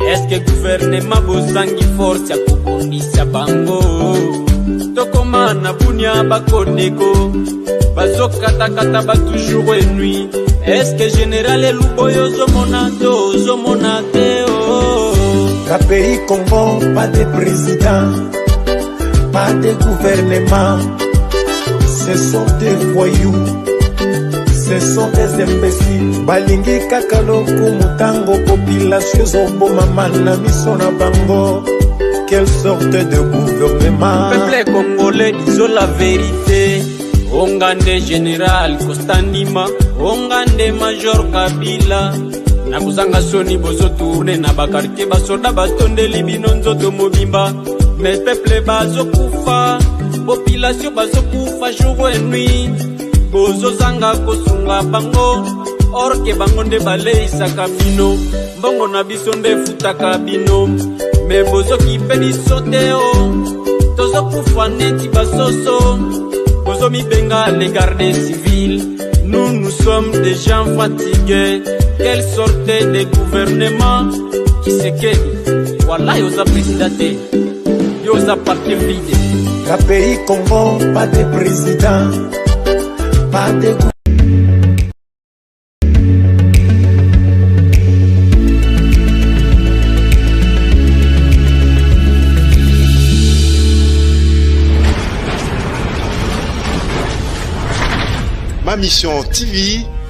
Est-ce que gouvernement bozangi force ya kobundisa bango? Tokoma na Bunia Bakodeko, bazokatakata batu jour et nuit. Est-ce que général Eluboyo zomona teo? La pays Congo, pas de président, pas de gouvernement. Ce sont des voyous, ce sont des imbéciles. Balingi kakaloku mutango population zoboma mana miso na bango. Quelle sorte de gouvernement? Peuple congolais, disons la vérité. Ongande général Kostandima, ongande major Kabila. Na kuzanga soni bozo tourne na bakartie basoda bastonde libino nzoto mobimba. Mais peuple bazo kufa, population bazo kufa jour et nuit. Bozo zanga kosunga bango, orke bango nde baleisa kabino. Mbongo na biso nde futa kabino. Mais bozo kipeni soteo, tozo kufa neti basoso. Bozo mi benga les gardes civils. Nous sommes des gens fatigués. Quelle sorte de gouvernement qui se quede? Voilà yosa présidente, yosa parti vide. La pays Congo, pas de président, pas de Ma mission TV,